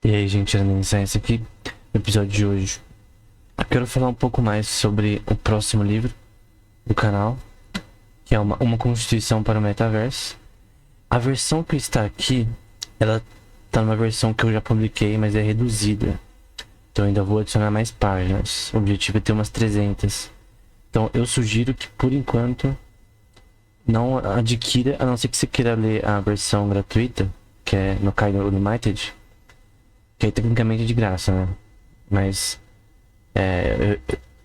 E aí, gente, esse aqui no episódio de hoje. Eu quero falar um pouco mais sobre o próximo livro do canal, que é uma Constituição para o Metaverso. A versão que está aqui, ela tá numa versão que eu já publiquei, mas é reduzida. Então eu ainda vou adicionar mais páginas. O objetivo é ter umas 300. Então eu sugiro que, por enquanto, não adquira, a não ser que você queira ler a versão gratuita, que é no Kindle Unlimited, que aí tecnicamente é de graça, né? Mas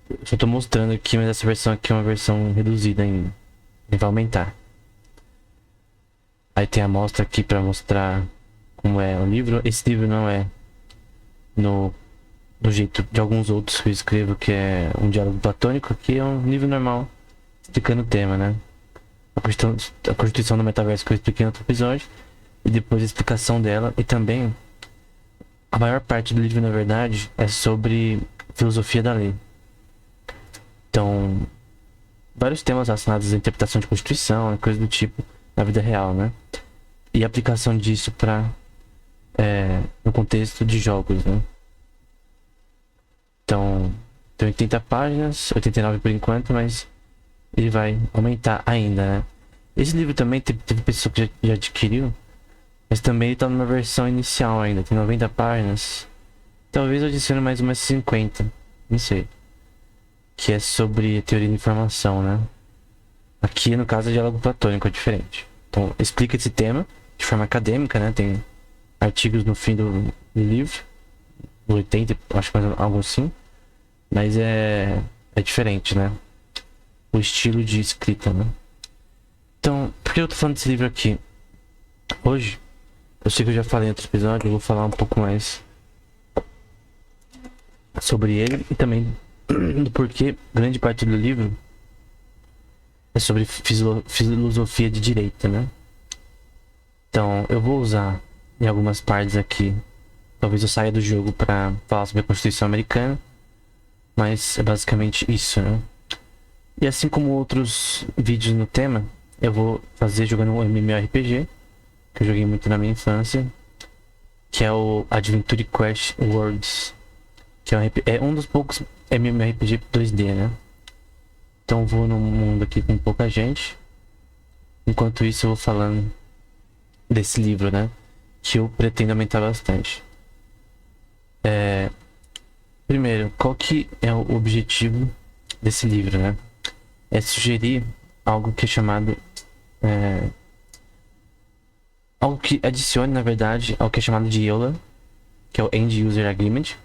eu só tô mostrando aqui, mas essa versão aqui é uma versão reduzida ainda. E vai aumentar. Aí tem a amostra aqui pra mostrar como é o livro. Esse livro não é no do jeito de alguns outros que eu escrevo, que é um diálogo platônico. Aqui é um livro normal, explicando o tema, né? A Constituição do Metaverso que eu expliquei em outro episódio. E depois a explicação dela. E também, a maior parte do livro, na verdade, é sobre filosofia da lei. Então, vários temas relacionados à interpretação de Constituição e coisas do tipo na vida real, né? E a aplicação disso para no contexto de jogos, né? Então, tem 80 páginas, 89 por enquanto, mas ele vai aumentar ainda, né? Esse livro também teve pessoa que já adquiriu, mas também ele tá numa versão inicial ainda, tem 90 páginas. Talvez eu adicione mais umas 50, não sei. Que é sobre teoria da informação, né? Aqui, no caso, é diálogo platônico, é diferente. Então, explica esse tema de forma acadêmica, né? Tem artigos no fim do livro, no 80, acho que mais algo assim. Mas é diferente, né? O estilo de escrita, né? Então, por que eu tô falando desse livro aqui? Hoje, eu sei que eu já falei em outro episódio, eu vou falar um pouco mais sobre ele e também do porquê grande parte do livro é sobre filosofia de direita, né? Então, eu vou usar em algumas partes aqui. Talvez eu saia do jogo para falar sobre a Constituição Americana, mas é basicamente isso, né? E assim como outros vídeos no tema, eu vou fazer jogando um MMORPG, que eu joguei muito na minha infância, que é o Adventure Quest Worlds, que é um dos poucos MMORPG 2D, né? Então eu vou num mundo aqui com pouca gente. Enquanto isso eu vou falando desse livro, né? Que eu pretendo aumentar bastante. Primeiro, qual que é o objetivo desse livro, né? É sugerir algo que é chamado... algo que adicione, na verdade, ao que é chamado de EULA, que é o End User Agreement.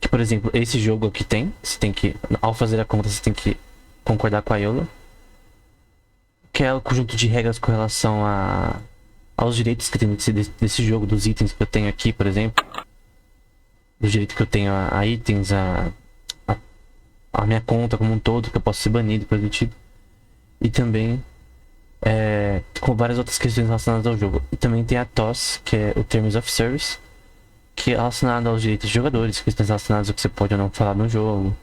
Que, por exemplo, esse jogo aqui tem. Você tem que... Ao fazer a conta, você tem que concordar com a EULA. Que é o conjunto de regras com relação aos direitos que tem desse jogo, dos itens que eu tenho aqui, por exemplo. Do direito que eu tenho a itens, a minha conta como um todo, que eu posso ser banido, coisa do tipo. E também com várias outras questões relacionadas ao jogo. E também tem a TOS, que é o Terms of Service, que é relacionado aos direitos de jogadores, questões relacionadas ao que você pode ou não falar no jogo,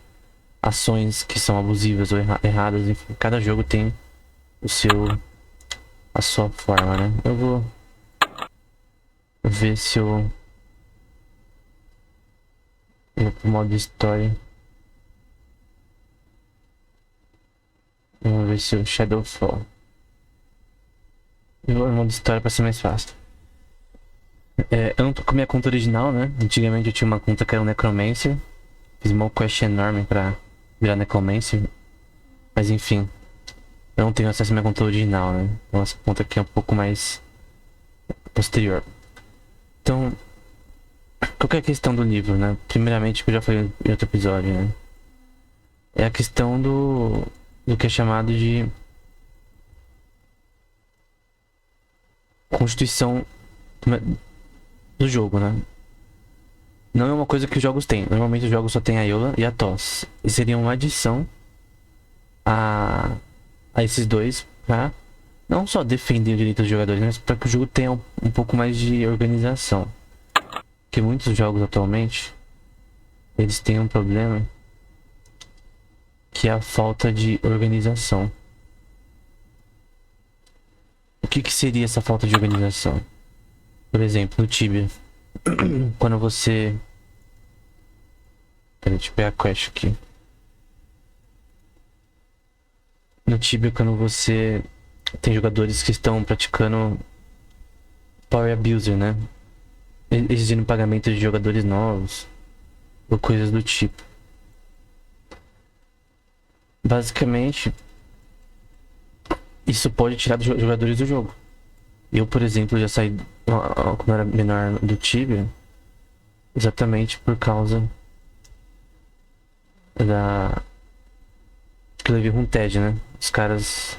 ações que são abusivas ou erradas, enfim, cada jogo tem a sua forma, né? Eu vou ver se eu vou pro modo história. Vamos ver se o Shadowfall. Eu vou no modo história pra ser mais fácil. Eu não tô com minha conta original, né? Antigamente eu tinha uma conta que era um Necromancer. Fiz uma quest enorme pra virar Necromancer. Mas enfim, eu não tenho acesso à minha conta original, né? Então essa conta aqui é um pouco mais posterior. Então, qual que é a questão do livro, né? Primeiramente, que eu já falei em outro episódio, né? É a questão do que é chamado de Constituição do jogo, né? Não é uma coisa que os jogos têm. Normalmente os jogos só tem a EULA e a TOS. E seria uma adição a esses dois pra não só defender o direito dos jogadores, mas para que o jogo tenha um pouco mais de organização. Porque muitos jogos atualmente eles têm um problema que é a falta de organização. O que seria essa falta de organização? Por exemplo, no Tibia, Quando você... Peraí, deixa eu pegar a quest aqui. No Tibia, quando você tem jogadores que estão praticando Power Abuser, né? Exigindo pagamento de jogadores novos ou coisas do tipo. Basicamente, isso pode tirar dos jogadores do jogo. Eu, por exemplo, já saí quando eu era menor do Tibia exatamente por causa da... que eu levei um TED, né? Os caras...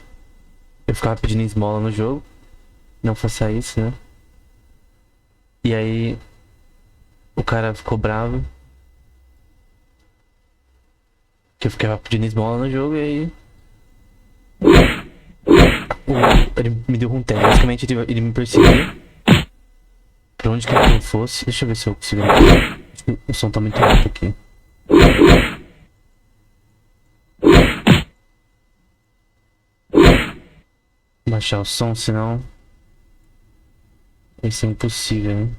Eu ficava pedindo esmola no jogo. Não faça isso, né? E aí... O cara ficou bravo. Que eu ficava pedindo esmola no jogo e aí... Ele me deu um TED. Basicamente ele me perseguia. Pra onde quer que eu fosse. Deixa eu ver se eu consigo... O som tá muito alto aqui. Baixar o som, senão... Isso é impossível, hein?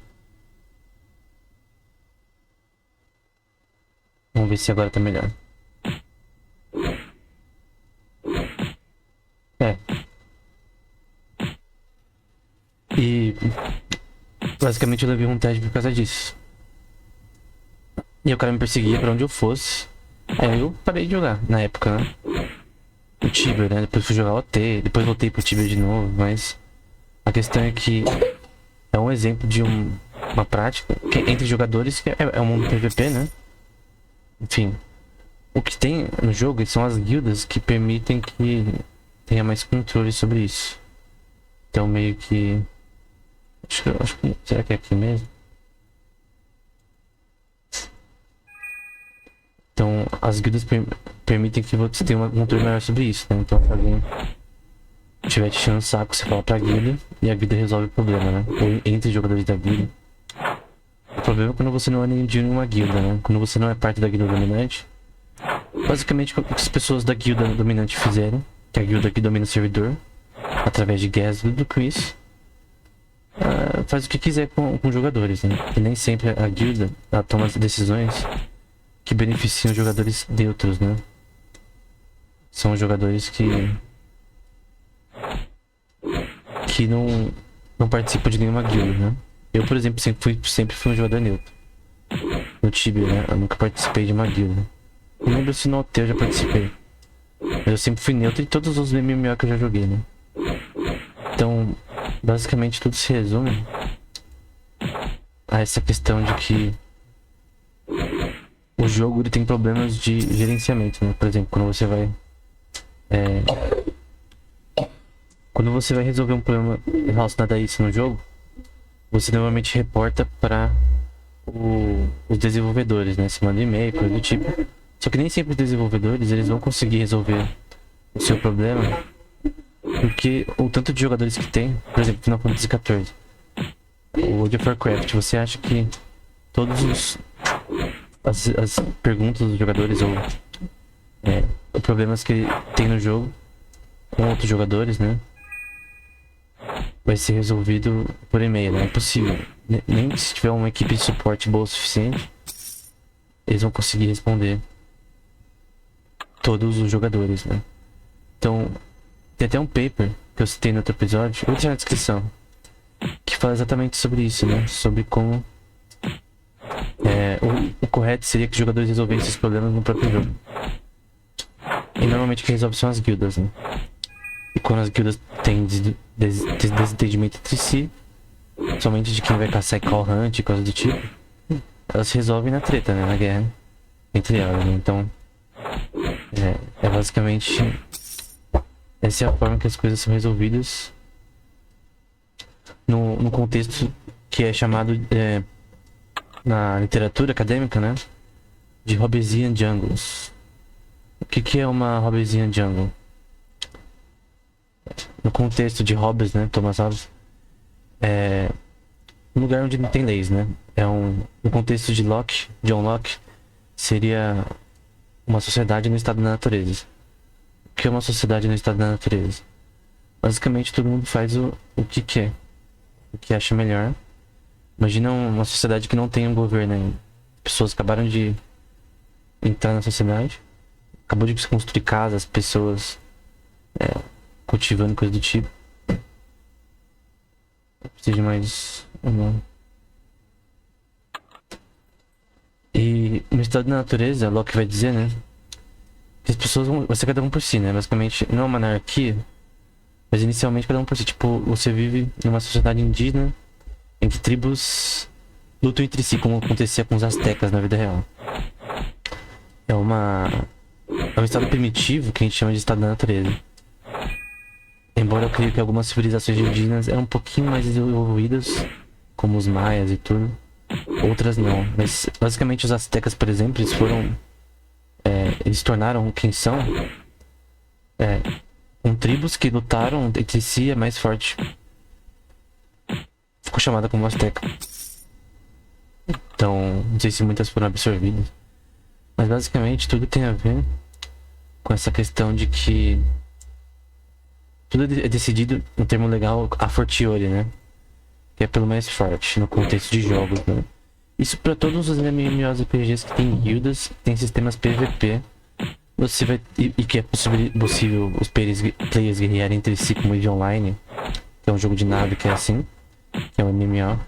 Vamos ver se agora tá melhor. É. E... Basicamente eu levei um TED por causa disso. E o cara me perseguia pra onde eu fosse. Aí eu parei de jogar, na época, né? O Tibia, né? Depois fui jogar OT, depois voltei pro Tibia de novo, mas... A questão é que... É um exemplo de uma prática que, entre jogadores que é um mundo PVP, né? Enfim... O que tem no jogo são as guildas que permitem que tenha mais controle sobre isso. Então meio que... Acho que... Será que é aqui mesmo? Então as guildas permitem que você tenha um controle maior sobre isso, né? Então se alguém estiver te enchendo o saco, você fala pra guilda e a guilda resolve o problema, né? Ou entre os jogadores da guilda. O problema é quando você não é nem de nenhuma guilda, né? Quando você não é parte da guilda dominante. Basicamente o que as pessoas da guilda dominante fizeram, que é a guilda que domina o servidor, através de guerras do quiz, faz o que quiser com os jogadores, né? E nem sempre a guilda toma as decisões que beneficiam os jogadores neutros, né? São os jogadores que não participam de nenhuma guilda, né? Eu, por exemplo, sempre fui um jogador neutro. No Tibia, né? Eu nunca participei de uma guilda. Não lembro se no hotel eu já participei. Mas eu sempre fui neutro em todos os MMO que eu já joguei, né? Então, basicamente tudo se resume a essa questão de que o jogo ele tem problemas de gerenciamento, né? Por exemplo, quando você vai resolver um problema relacionado a isso no jogo, você normalmente reporta para os desenvolvedores, né? Você manda e-mail, coisa do tipo. Só que nem sempre os desenvolvedores eles vão conseguir resolver o seu problema, porque o tanto de jogadores que tem, por exemplo, Final Fantasy XIV, o World of Warcraft, você acha que todos as perguntas dos jogadores ou os problemas que tem no jogo com outros jogadores, né, vai ser resolvido por e-mail, né? É impossível. Nem se tiver uma equipe de suporte boa o suficiente, eles vão conseguir responder todos os jogadores, né? Então, tem até um paper que eu citei no outro episódio, vou deixar na descrição, que fala exatamente sobre isso, né? Sobre como o correto seria que os jogadores resolvessem esses problemas no próprio jogo. E normalmente quem resolve são as guildas, né? E quando as guildas têm desentendimento entre si, somente de quem vai caçar e call hunt e coisas do tipo, elas se resolvem na treta, né? Na guerra entre elas, né? Então, é basicamente essa é a forma que as coisas são resolvidas no contexto que é chamado na literatura acadêmica, né, de Hobbesian Jungles. O que é uma Hobbesian Jungle? No contexto de Hobbes, né, Thomas Hobbes, é um lugar onde não tem leis, né? No contexto de John Locke, seria uma sociedade no estado da natureza. O que é uma sociedade no estado da natureza? Basicamente todo mundo faz o que quer, o que acha melhor, Imagina uma sociedade que não tem um governo ainda. Pessoas acabaram de entrar na sociedade. Acabou de se construir casas, pessoas cultivando coisa do tipo. Precisa de mais uma. E no estado da natureza, Locke vai dizer, né? Que as pessoas vão ser cada um por si, né? Basicamente, não é uma anarquia, mas inicialmente cada um por si. Tipo, você vive numa sociedade indígena em que tribos lutam entre si, como acontecia com os astecas na vida real. É um estado primitivo que a gente chama de estado da natureza. Embora eu creia que algumas civilizações indígenas eram um pouquinho mais desenvolvidas, como os maias e tudo. Outras não. Mas basicamente os astecas, por exemplo, eles foram. Eles tornaram quem são. Com tribos que lutaram entre si, a mais forte ficou chamada como asteca. Então, não sei se muitas foram absorvidas. Mas basicamente tudo tem a ver com essa questão de que tudo é decidido no termo legal a fortiori, né? Que é pelo mais forte no contexto de jogos, né? Isso para todos os MMORPGs que tem guildas, que tem sistemas PVP. Você vai. E que é possível os players guerrearem entre si como Eve Online, que é um jogo de nave que é assim, que é um MMO.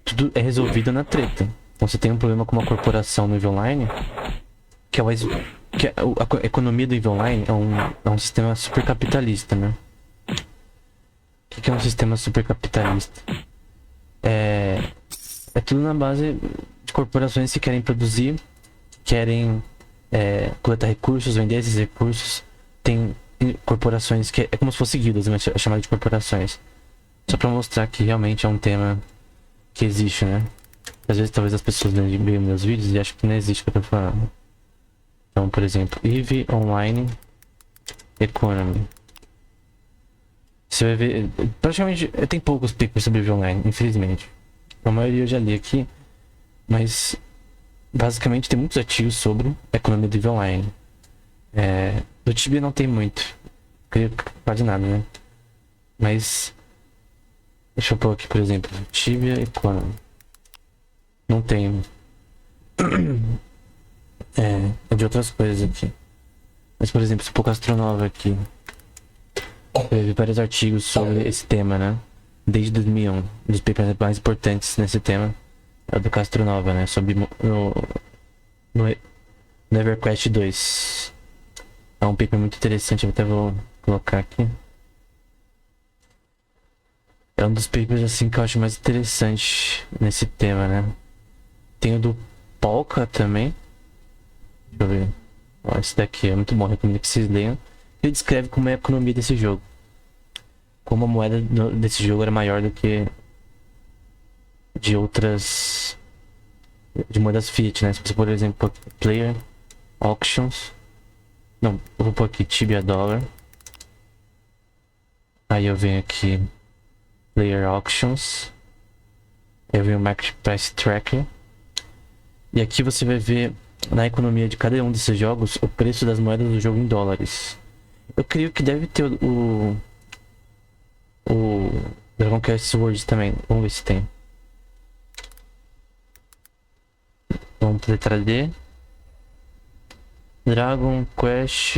Tudo é resolvido na treta. Então você tem um problema com uma corporação no Eve Online, que a economia do Eve Online é um sistema super capitalista, né? O que é um sistema super capitalista? É tudo na base de corporações que querem produzir, querem coletar recursos, vender esses recursos. Tem corporações que é como se fosse guildas, mas é chamado de corporações. Só pra mostrar que realmente é um tema que existe, né? Às vezes talvez as pessoas veem meus vídeos e acham que não existe o que eu tô falando. Então, por exemplo, EVE Online Economy. Você vai ver, praticamente tem poucos papers sobre EVE Online, infelizmente. A maioria eu já li aqui, mas basicamente tem muitos artigos sobre a economia do EVE Online. Do Tibia não tem muito, creio que quase nada, né? Mas deixa eu pôr aqui, por exemplo, Tibia Economy. Não tem. É de outras coisas aqui. Mas, por exemplo, se pôr Castronova aqui, eu vi vários artigos sobre esse tema, né? Desde 2001. Um dos papers mais importantes nesse tema é o do Castronova, né? Sobre no EverQuest 2. É um paper muito interessante, eu até vou colocar aqui. É um dos papers assim que eu acho mais interessante nesse tema, né? Tem o do Polka também. Deixa eu ver. Ó, esse daqui é muito bom, recomendo que vocês leiam. Ele descreve como é a economia desse jogo. Como a moeda desse jogo era maior do que de outras. De moedas fiat, né? Se você, por exemplo, Player Auctions. Não, eu vou pôr aqui Tibia Dollar. Aí eu venho aqui Player Auctions. Eu venho Market Price Tracker. E aqui você vai ver na economia de cada um desses jogos o preço das moedas do jogo em dólares. Eu creio que deve ter o Dragon Quest Sword também. Vamos ver se tem. Vamos pra letra D. Dragon Quest.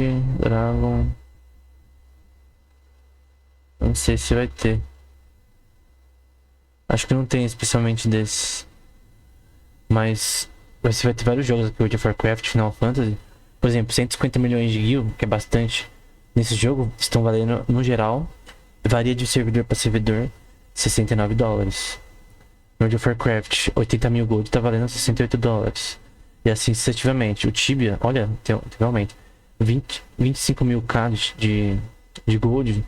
Não sei se vai ter. Acho que não tem especialmente desse. Mas você vai ter vários jogos aqui, World of Warcraft, Final Fantasy. Por exemplo, 150 milhões de gil, que é bastante. Nesse jogo estão valendo, no geral, varia de servidor para servidor, $69. World of Warcraft, 80 mil gold tá valendo $68. E assim sucessivamente. O Tibia, olha, realmente, 25 mil k de gold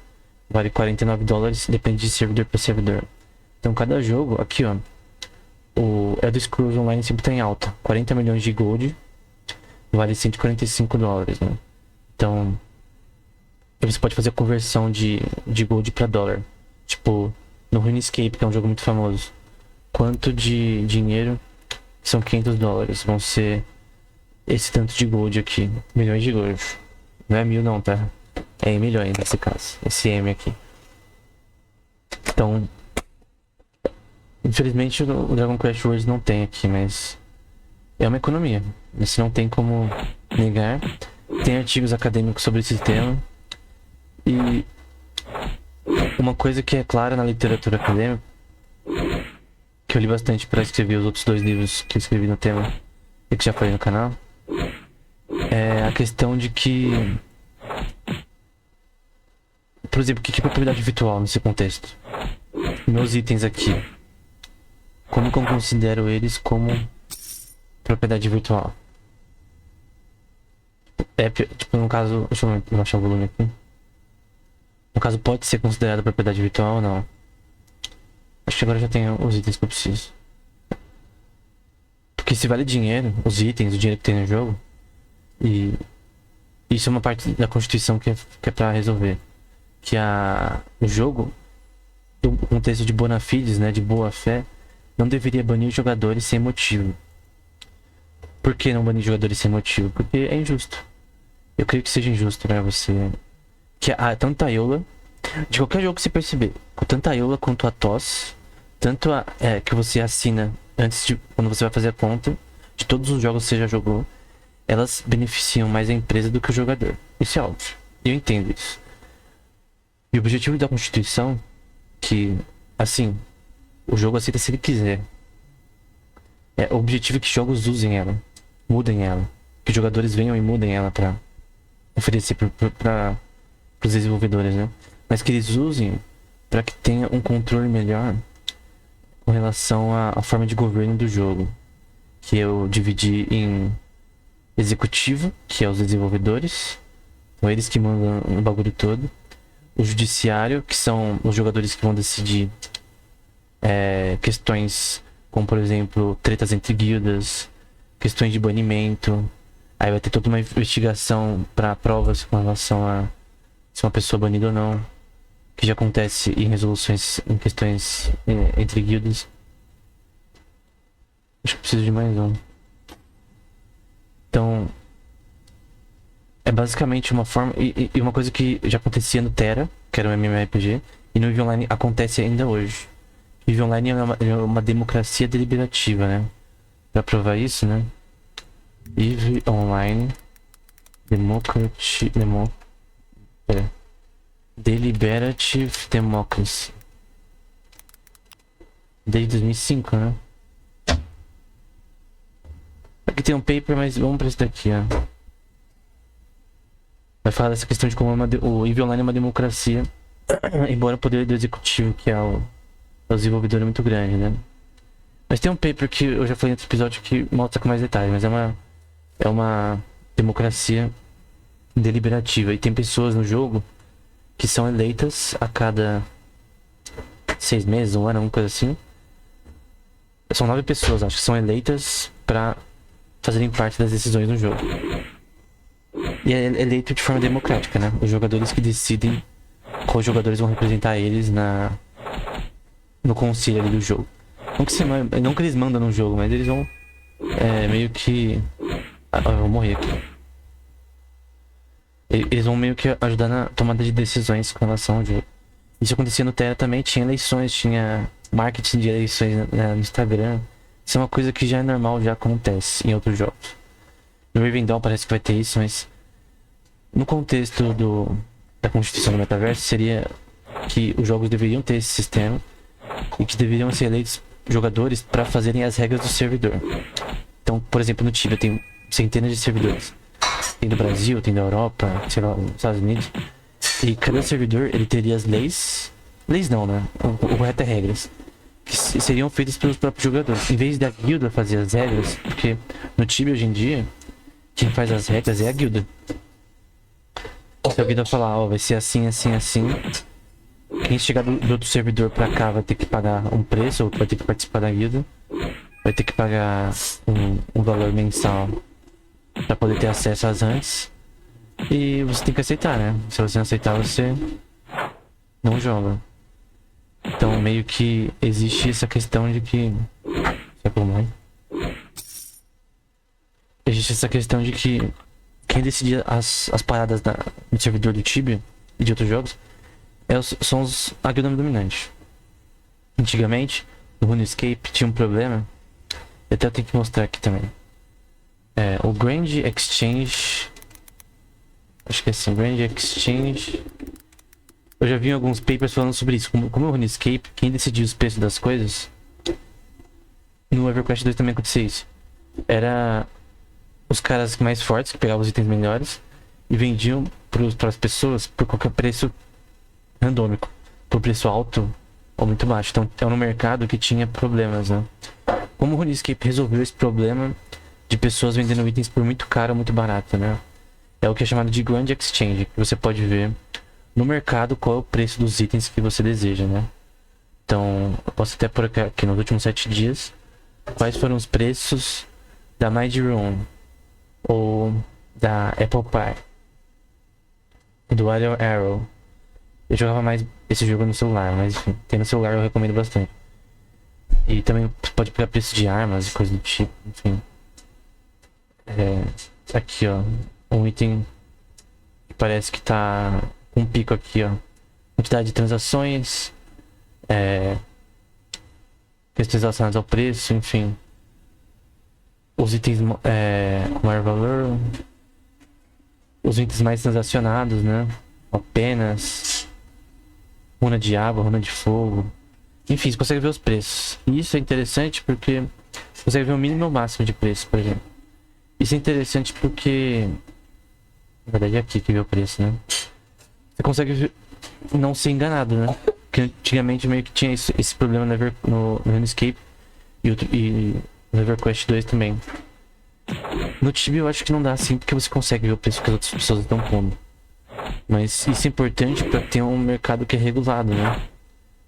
vale $49, depende de servidor para servidor. Então cada jogo, aqui ó, o Elder Scrolls Online sempre tá em alta. 40 milhões de gold vale $145, né? Então você pode fazer a conversão de gold para dólar. Tipo, no RuneScape, que é um jogo muito famoso. Quanto de dinheiro são $500? Vão ser esse tanto de gold aqui. Milhões de gold. Não é mil não, tá? É em milhões nesse caso. Esse M aqui. Então, Infelizmente o Dragon Quest Worlds não tem aqui, mas é uma economia. Isso não tem como negar. Tem artigos acadêmicos sobre esse tema. E uma coisa que é clara na literatura acadêmica, que eu li bastante para escrever os outros 2 livros que eu escrevi no tema e que já falei no canal, é a questão de que, por exemplo, o que é propriedade virtual nesse contexto? Meus itens aqui, como que eu considero eles como propriedade virtual? Tipo, no caso, deixa eu achar o volume aqui. No caso, pode ser considerado propriedade virtual ou não? Acho que agora já tenho os itens que eu preciso. Porque se vale dinheiro, os itens, o dinheiro que tem no jogo, e isso é uma parte da Constituição que é pra resolver. Que o jogo, no contexto de bona fides, né, de boa fé, não deveria banir jogadores sem motivo. Por que não banir jogadores sem motivo? Porque é injusto. Eu creio que seja injusto pra você. Que tanto a Iola, de qualquer jogo que você perceber, tanto a Iola quanto a TOS, tanto que você assina antes de, quando você vai fazer a conta, de todos os jogos que você já jogou, elas beneficiam mais a empresa do que o jogador. Isso é óbvio. Eu entendo isso. E o objetivo da Constituição, que, assim, o jogo aceita se ele quiser. O objetivo é que jogos usem ela, mudem ela, que os jogadores venham e mudem ela pra oferecer para os desenvolvedores, né? Mas que eles usem para que tenha um controle melhor com relação à forma de governo do jogo, que eu dividi em executivo, que é os desenvolvedores, são eles que mandam o bagulho todo, o judiciário, que são os jogadores que vão decidir questões como, por exemplo, tretas entre guildas, questões de banimento. Aí vai ter toda uma investigação para provas com relação a se uma pessoa é banida ou não, que já acontece em resoluções, em questões entre guildas. Acho que preciso de mais um. Então, é basicamente uma forma, e uma coisa que já acontecia no Terra, que era um MMORPG, e no EVE Online acontece ainda hoje. EVE Online é uma democracia deliberativa, né? Pra provar isso, né? EVE Online Deliberative Democracy. Desde 2005, né? Aqui tem um paper, mas vamos pra esse daqui, ó. Vai falar dessa questão de como o EVE Online é uma democracia, embora o poder do executivo, que é o desenvolvedor, é muito grande, né? Mas tem um paper que eu já falei em outro episódio que mostra com mais detalhes, mas é uma democracia deliberativa. E tem pessoas no jogo que são eleitas a cada 6 meses, um ano, alguma coisa assim. São 9 pessoas, acho que são eleitas pra fazerem parte das decisões no jogo. E é eleito de forma democrática, né? Os jogadores que decidem quais jogadores vão representar eles no conselho ali do jogo. Não que eles mandam no jogo, mas eles vão meio que... eu vou morrer aqui. Eles vão meio que ajudar na tomada de decisões com relação ao jogo. Isso acontecia no Terra também, tinha eleições, tinha marketing de eleições no Instagram. Isso é uma coisa que já é normal, já acontece em outros jogos. No Rivendell parece que vai ter isso, mas no contexto da Constituição do Metaverso seria que os jogos deveriam ter esse sistema e que deveriam ser eleitos jogadores para fazerem as regras do servidor. Então, por exemplo, no Tibia tem centenas de servidores. Tem do Brasil, tem da Europa, sei lá, dos Estados Unidos. E cada servidor, ele teria as leis... Leis não, né? O correto é regras. Que seriam feitas pelos próprios jogadores. Em vez da guilda fazer as regras, porque no Tibia hoje em dia, quem faz as regras é a guilda. Se a guilda falar, vai ser assim, assim, assim... Quem chegar do outro servidor pra cá vai ter que pagar um preço, ou vai ter que participar da guilda. Vai ter que pagar um valor mensal pra poder ter acesso às hunts. E você tem que aceitar, né? Se você não aceitar, você não joga. Então meio que existe essa questão de que... Existe essa questão de que quem decidia as paradas no servidor do Tibia e de outros jogos são a guilda dominante. Antigamente, no RuneScape tinha um problema. Até eu tenho que mostrar aqui também. O Grand Exchange. Acho que é assim, Grand Exchange. Eu já vi alguns papers falando sobre isso. Como o RuneScape, quem decidia os preços das coisas. No EverQuest 2 também acontecia isso. Era os caras mais fortes que pegavam os itens melhores e vendiam para as pessoas por qualquer preço randômico, por preço alto ou muito baixo. Então é um mercado que tinha problemas, né? Como o RuneScape resolveu esse problema de pessoas vendendo itens por muito caro ou muito barato, né? É o que é chamado de Grand Exchange, que você pode ver no mercado qual é o preço dos itens que você deseja, né? Então, eu posso até pôr aqui nos últimos 7 dias quais foram os preços da Mighty Rune ou da Apple Pie e do Wild Arrow. Eu jogava mais esse jogo no celular, mas enfim, tem no celular eu recomendo bastante. E também pode pegar preço de armas e coisa do tipo, enfim. Aqui ó, um item que parece que tá com um pico aqui ó. Quantidade de transações, questões relacionadas ao preço, enfim. Os itens com maior valor, os itens mais transacionados, né? Apenas runa de água, runa de fogo. Enfim, você consegue ver os preços. E isso é interessante porque você consegue ver o mínimo e o máximo de preço, por exemplo. Isso é interessante porque... Na verdade é aqui que vê o preço, né? Você consegue não ser enganado, né? Porque antigamente meio que tinha esse problema no RuneScape e no EverQuest 2 também. No Tibia eu acho que não dá assim, porque você consegue ver o preço que as outras pessoas estão pondo. Mas isso é importante para ter um mercado que é regulado, né?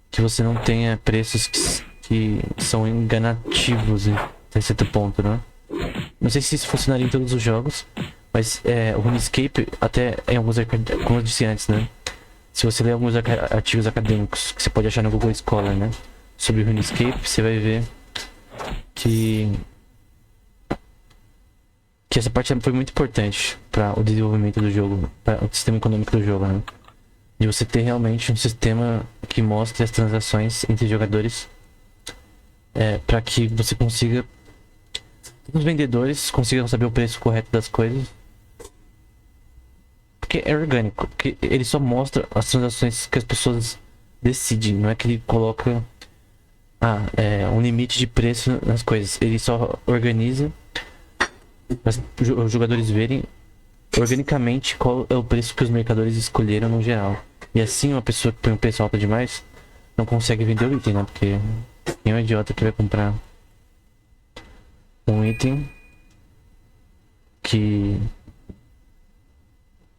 Que você não tenha preços que são enganativos até certo ponto, né? Não sei se isso funcionaria em todos os jogos, mas o RuneScape, até em alguns como eu disse antes, né? Se você ler alguns artigos acadêmicos que você pode achar no Google Scholar, né? Sobre o RuneScape, você vai ver que essa parte foi muito importante para o desenvolvimento do jogo, para o sistema econômico do jogo, né? De você ter realmente um sistema que mostre as transações entre jogadores, para que você consiga, os vendedores consigam saber o preço correto das coisas, porque é orgânico, porque ele só mostra as transações que as pessoas decidem, não é que ele coloca um limite de preço nas coisas, ele só organiza para os jogadores verem organicamente qual é o preço que os mercadores escolheram no geral. E assim uma pessoa que põe um preço alto demais não consegue vender o item, né? Porque quem é um idiota que vai comprar um item que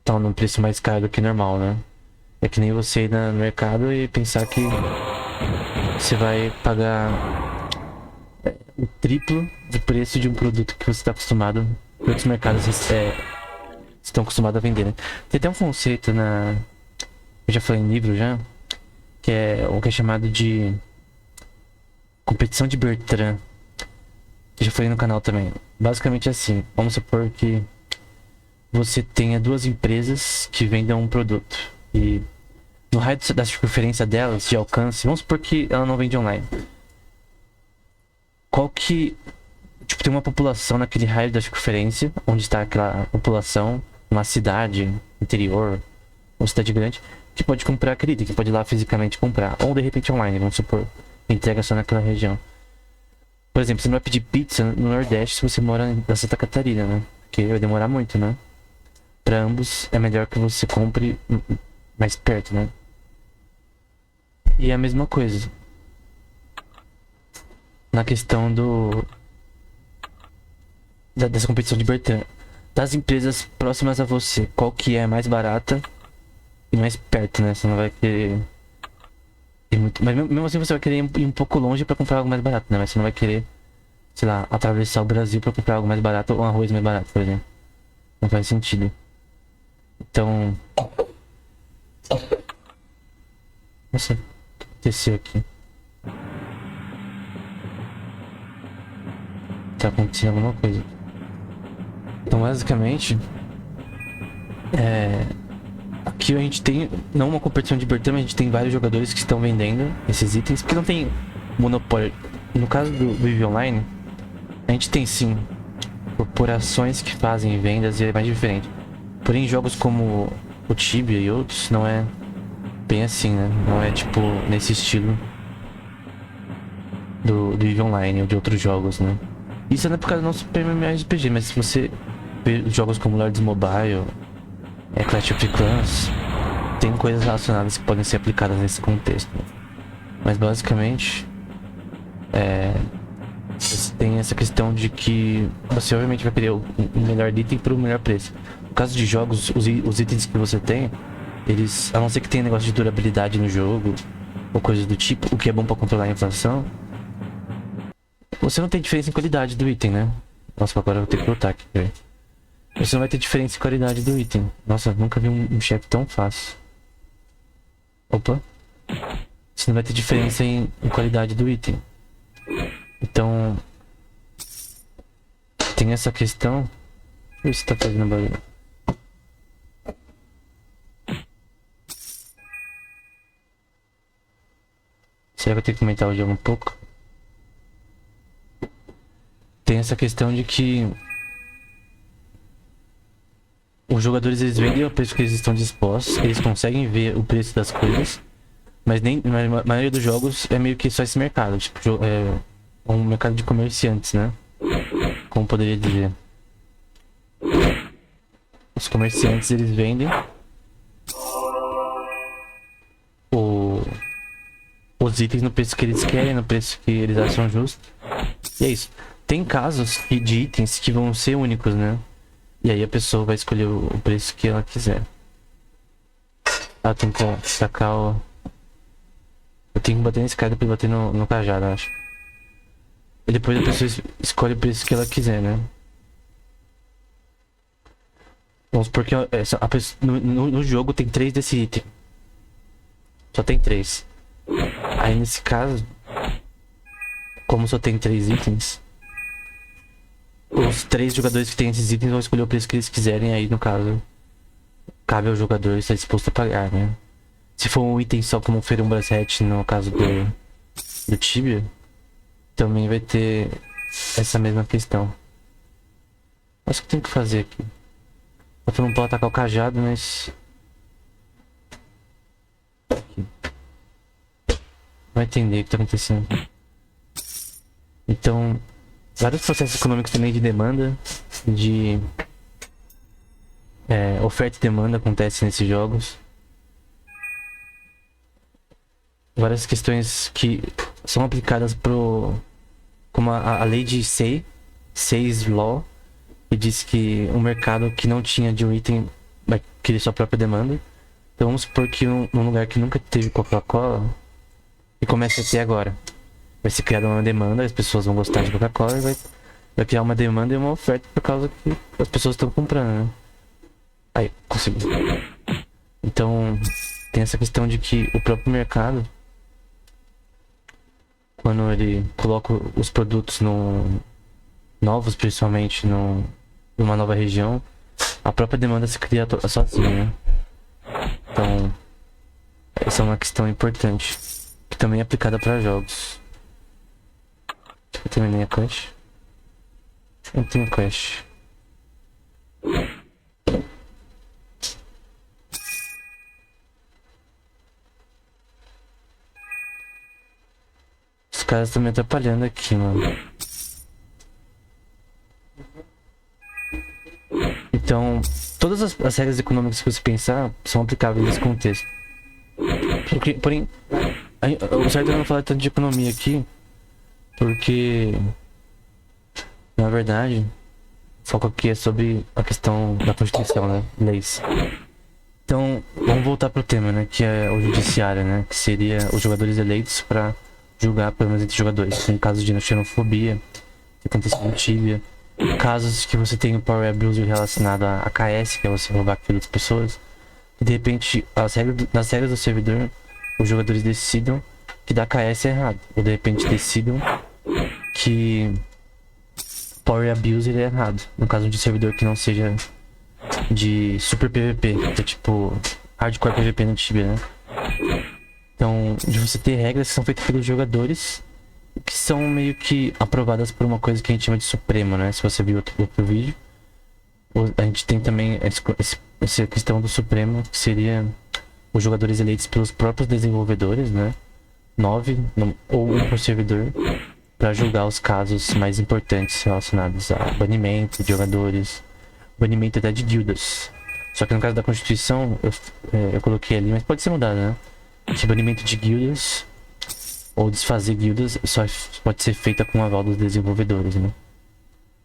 tá num preço mais caro do que normal, né? É que nem você ir no mercado e pensar que você vai pagar o triplo do preço de um produto que você está acostumado, que outros mercados estão acostumados a vender, né? Tem até um conceito eu já falei em livro já, que é o que é chamado de competição de Bertrand. Eu já falei no canal também. Basicamente é assim, vamos supor que você tenha duas empresas que vendam um produto e no raio da circunferência delas, de alcance, vamos supor que ela não vende online. Qual que... Tipo, tem uma população naquele raio da circunferência, onde está aquela população, uma cidade interior, uma cidade grande, que pode comprar aquele item, que pode ir lá fisicamente comprar. Ou de repente online, vamos supor, entrega só naquela região. Por exemplo, você não vai pedir pizza no Nordeste se você mora na Santa Catarina, né? Porque vai demorar muito, né? Para ambos é melhor que você compre mais perto, né? E é a mesma coisa na questão dessa competição de Bertrand. Das empresas próximas a você, qual que é mais barata e mais perto, né? Você não vai querer ir muito... Mas mesmo assim você vai querer ir um pouco longe pra comprar algo mais barato, né? Mas você não vai querer, sei lá, atravessar o Brasil pra comprar algo mais barato ou um arroz mais barato, por exemplo. Não faz sentido. Então... Nossa, o que aconteceu aqui? Tá acontecendo alguma coisa. Então basicamente aqui a gente tem não uma competição de Bertrand, mas a gente tem vários jogadores que estão vendendo esses itens, porque não tem monopólio. No caso do EVE Online, a gente tem sim corporações que fazem vendas e é mais diferente. Porém, jogos como o Tibia e outros não é bem assim, né? Não é tipo nesse estilo do EVE Online ou de outros jogos, né? Isso não é por causa do nosso MMORPG, mas se você vê jogos como Lords Mobile, Clash of Clans, tem coisas relacionadas que podem ser aplicadas nesse contexto. Mas basicamente, você tem essa questão de que você obviamente vai querer o melhor item pro melhor preço. No caso de jogos, os itens que você tem, eles, a não ser que tenha negócio de durabilidade no jogo, ou coisas do tipo, o que é bom pra controlar a inflação, você não tem diferença em qualidade do item, né? Nossa, agora eu vou ter que voltar aqui, velho. Você não vai ter diferença em qualidade do item. Nossa, nunca vi um chefe tão fácil. Opa. Você não vai ter diferença em qualidade do item. Então, tem essa questão. Deixa eu ver se tá fazendo barulho. Será que eu tenho que aumentar o jogo um pouco? Tem essa questão de que os jogadores, eles vendem o preço que eles estão dispostos, eles conseguem ver o preço das coisas, mas nem na maioria dos jogos é meio que só esse mercado, tipo, é um mercado de comerciantes, né? Como poderia dizer. Os comerciantes, eles vendem os itens no preço que eles querem, no preço que eles acham justo. E é isso. Tem casos de itens que vão ser únicos, né? E aí a pessoa vai escolher o preço que ela quiser. Ah, tem que sacar o... Eu tenho que bater nesse cara depois bater no cajado, acho. E depois a pessoa escolhe o preço que ela quiser, né? Vamos supor que no jogo tem 3 desse item. Só tem 3. Aí nesse caso, como só tem 3 itens, os 3 jogadores que tem esses itens vão escolher o preço que eles quiserem. Aí no caso, cabe ao jogador estar disposto a pagar, né? Se for um item só como um bracelete, no caso do Tibia, também vai ter essa mesma questão. Acho que tem que fazer aqui. Eu não posso atacar o cajado, mas... Aqui. Vai entender o que tá acontecendo. Então, vários processos econômicos também de demanda, de oferta e demanda acontecem nesses jogos. Várias questões que são aplicadas como a lei de Say's Law, que diz que um mercado que não tinha de um item vai querer sua própria demanda. Então vamos supor que num lugar que nunca teve Coca-Cola e começa a ter agora. Vai ser criada uma demanda, as pessoas vão gostar de Coca-Cola e vai criar uma demanda e uma oferta por causa que as pessoas estão comprando, né? Aí, consegui. Então, tem essa questão de que o próprio mercado, quando ele coloca os produtos novos, principalmente numa nova região, a própria demanda se cria sozinha, né? Então, essa é uma questão importante, que também é aplicada para jogos. Eu terminei a quest. Eu tenho quest. Os caras estão me atrapalhando aqui, mano. Então, todas as regras econômicas que você pensar são aplicáveis nesse contexto. Porém, o certo é não falar tanto de economia aqui, porque, na verdade, o foco aqui é sobre a questão da Constituição, né? Leis. Então, vamos voltar pro tema, né? Que é o judiciário, né? Que seria os jogadores eleitos para julgar problemas entre jogadores. Tem casos de xenofobia, que aconteceu no Tibia. Casos que você tem o Power Abuse relacionado a KS, que é você roubar aquilo das pessoas. E de repente, nas regras do servidor, os jogadores decidam que dar KS é errado. Ou de repente decidam que Power Abuse é errado. No caso de servidor que não seja de Super PVP, que é tipo Hardcore PVP no Tibia, né? Então, de você ter regras que são feitas pelos jogadores que são meio que aprovadas por uma coisa que a gente chama de Supremo, né? Se você viu outro vídeo. A gente tem também essa questão do Supremo, que seria os jogadores eleitos pelos próprios desenvolvedores, né? 9 ou um por servidor, para julgar os casos mais importantes relacionados a banimento de jogadores, banimento até de guildas. Só que no caso da Constituição, eu coloquei ali, mas pode ser mudado, né? Que banimento de guildas ou desfazer guildas só pode ser feita com o aval dos desenvolvedores, né?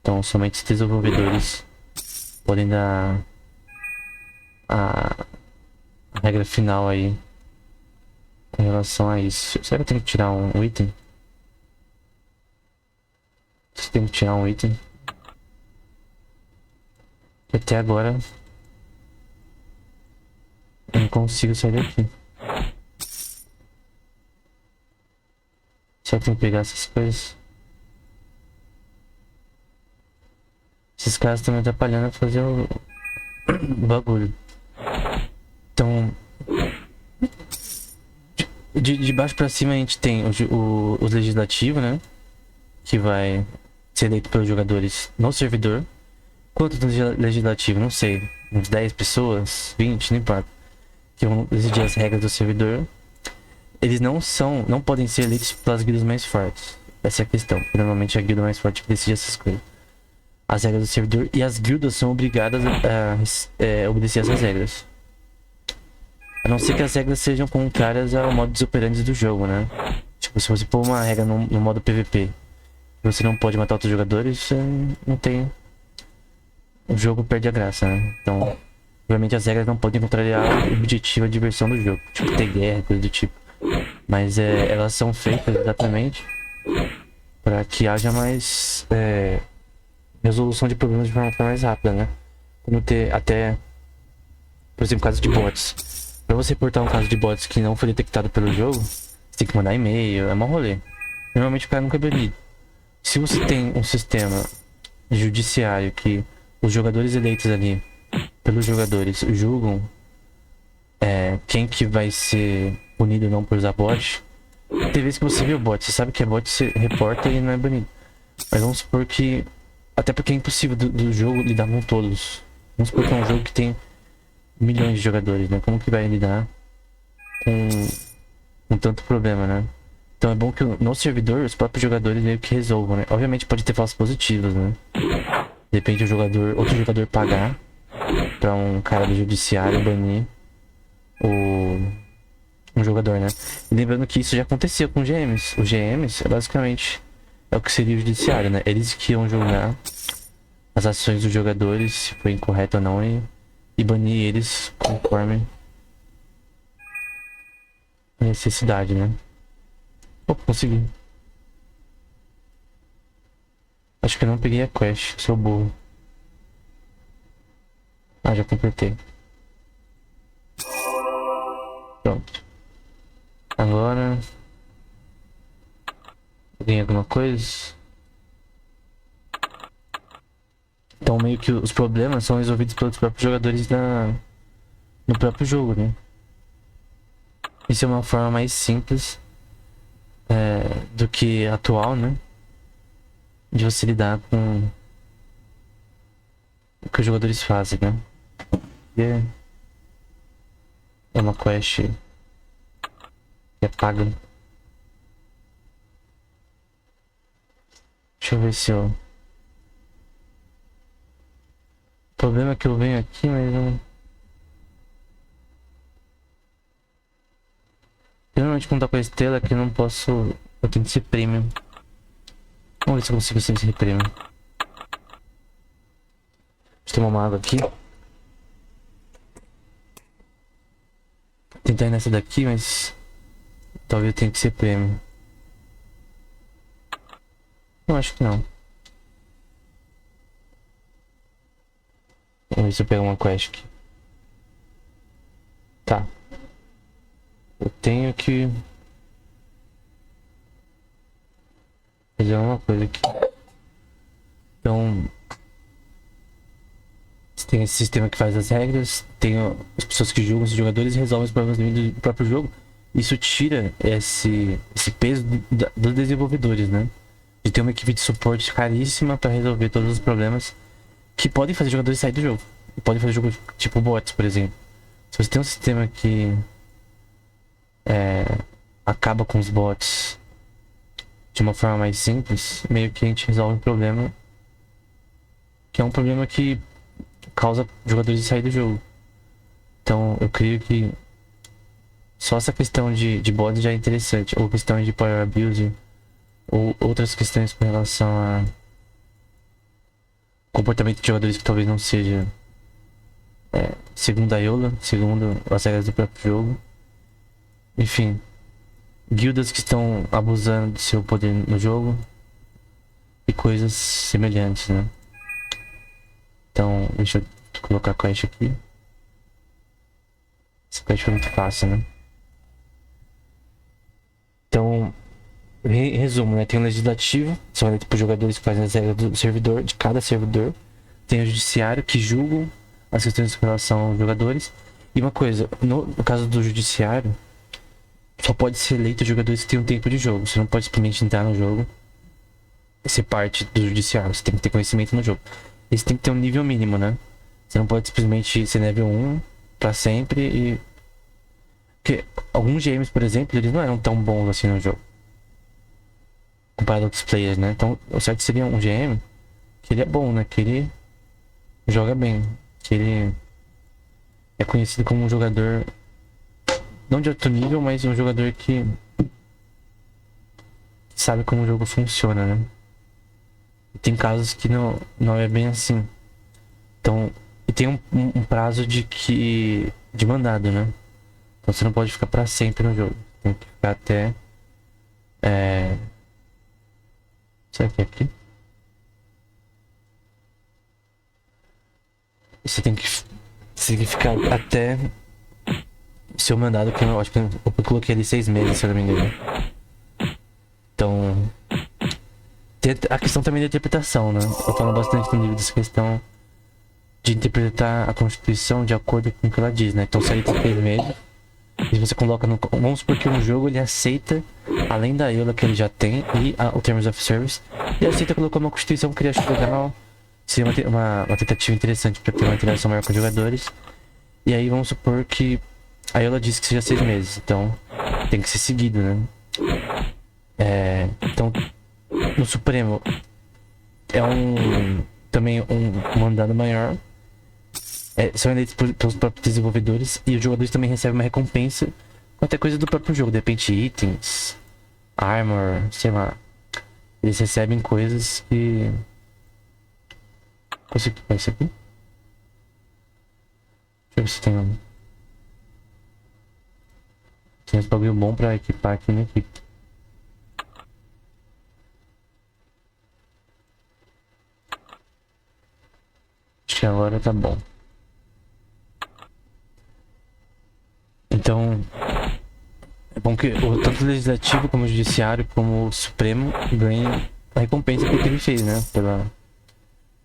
Então somente os desenvolvedores podem dar a regra final aí em relação a isso. Será que eu tenho que tirar um item? Você tem que tirar um item. Até agora eu não consigo sair daqui. Será que eu tenho que pegar essas coisas? Esses caras estão me atrapalhando a fazer o bagulho. Então, de baixo pra cima a gente tem o legislativo, né? Que vai ser eleito pelos jogadores no servidor. Quanto no legislativo? Não sei. Uns 10 pessoas, 20, não importa. Que vão decidir as regras do servidor. Eles não podem ser eleitos pelas guildas mais fortes. Essa é a questão. Normalmente é a guilda mais forte que decide essas coisas. As regras do servidor. E as guildas são obrigadas a obedecer essas regras. A não ser que as regras sejam contrárias ao modo operandi do jogo, né? Tipo, se você pôr uma regra no modo PVP, você não pode matar outros jogadores, você não tem... O jogo perde a graça, né? Então, obviamente as regras não podem contrariar o objetivo, a diversão do jogo. Tipo, ter guerra, coisa do tipo. Mas elas são feitas exatamente para que haja mais resolução de problemas de forma mais rápida, né? Como ter até, por exemplo, caso de bots. Pra você reportar um caso de bots que não foi detectado pelo jogo, você tem que mandar e-mail, é mó rolê. Normalmente o cara nunca é banido. Se você tem um sistema judiciário que os jogadores eleitos ali, pelos jogadores, julgam quem que vai ser punido ou não por usar bot, tem vezes que você vê o bot, você sabe que é bot, você reporta e não é banido. Mas vamos supor que... Até porque é impossível do jogo lidar com todos. Vamos supor que é um jogo que tem milhões de jogadores, né? Como que vai lidar com tanto problema, né? Então é bom que no servidor os próprios jogadores meio que resolvam, né? Obviamente pode ter falsos positivos, né? Depende do outro jogador pagar pra um cara do judiciário banir um jogador, né? E lembrando que isso já acontecia com GMs. Os GMs basicamente é o que seria o judiciário, né? Eles que iam julgar as ações dos jogadores, se foi incorreto ou não, e banir eles conforme a necessidade, né? Opa, consegui. Acho que eu não peguei a quest, sou burro. Ah, já completei. Pronto. Agora... Ganhei alguma coisa? Então meio que os problemas são resolvidos pelos próprios jogadores no próprio jogo, né? Isso é uma forma mais simples do que atual, né? De você lidar com o que os jogadores fazem, né? E é uma quest que é paga. Deixa eu ver se eu... O problema é que eu venho aqui, mas não... Geralmente quando tá com a estrela aqui eu não posso... Eu tenho que ser premium. Vamos ver se eu consigo ser premium. Deixa eu tomar uma água aqui. Vou tentar ir nessa daqui, mas... Talvez eu tenha que ser premium. Eu acho que não. Vamos ver se eu pego uma quest aqui. Tá. Eu tenho que fazer uma coisa aqui. Então, você tem esse sistema que faz as regras, tem as pessoas que julgam os jogadores e resolvem os problemas do próprio jogo. isso tira esse peso dos desenvolvedores, né? De ter uma equipe de suporte caríssima para resolver todos os problemas que podem fazer jogadores sair do jogo. E podem fazer jogo tipo bots, por exemplo. Se você tem um sistema que acaba com os bots de uma forma mais simples, meio que a gente resolve um problema que é um problema que causa jogadores sair do jogo. Então eu creio que só essa questão de bots já é interessante, ou questão de power abuse, ou outras questões com relação a comportamento de jogadores que talvez não seja segundo a Iola, segundo as regras do próprio jogo. Enfim, guildas que estão abusando do seu poder no jogo e coisas semelhantes, né? Então, deixa eu colocar a quest aqui. Essa quest foi muito fácil, né? Então, em resumo, né? Tem o legislativo, são eleitos por jogadores que fazem as regras do servidor, de cada servidor. Tem o judiciário, que julgam as questões com relação aos jogadores. E uma coisa, no caso do judiciário, só pode ser eleito jogadores que têm um tempo de jogo. Você não pode simplesmente entrar no jogo e ser parte do judiciário. Você tem que ter conhecimento no jogo. E você tem que ter um nível mínimo, né? Você não pode simplesmente ser nível 1 pra sempre e... Porque alguns GMs, por exemplo, eles não eram tão bons assim no jogo, comparado a outros players, né? Então, o certo seria um GM que ele é bom, né? Que ele joga bem. Que ele é conhecido como um jogador... Não de alto nível, mas um jogador que sabe como o jogo funciona, né? E tem casos que não é bem assim. Então, e tem um prazo de mandado, né? Então você não pode ficar pra sempre no jogo. Tem que ficar até... Será que é aqui? Você tem que ficar até o seu mandado, que eu acho que eu coloquei ali 6 meses, se eu não me engano. Então, tem a questão também da interpretação, né? Eu falo bastante no livro dessa questão de interpretar a Constituição de acordo com o que ela diz, né? Então, se ele tem 6 meses, e você coloca no... Vamos supor que um jogo ele aceita, além da EULA que ele já tem, e o Terms of Service, e aceita colocar uma Constituição que ele acha legal. Seria uma tentativa interessante para ter uma interação maior com os jogadores. E aí vamos supor que a EULA diz que seja 6 meses, então tem que ser seguido, né? Então, no Supremo é também um mandado maior. São eleitos pelos próprios desenvolvedores e os jogadores também recebem uma recompensa com até coisa do próprio jogo, de repente itens, armor, sei lá. Eles recebem coisas que... Consigo equipar isso aqui? Deixa eu ver se tem uns bagulho bom pra equipar aqui na equipe. Acho que agora tá bom. Então, é bom que tanto o Legislativo como o Judiciário como o Supremo ganhem a recompensa pelo que ele fez, né?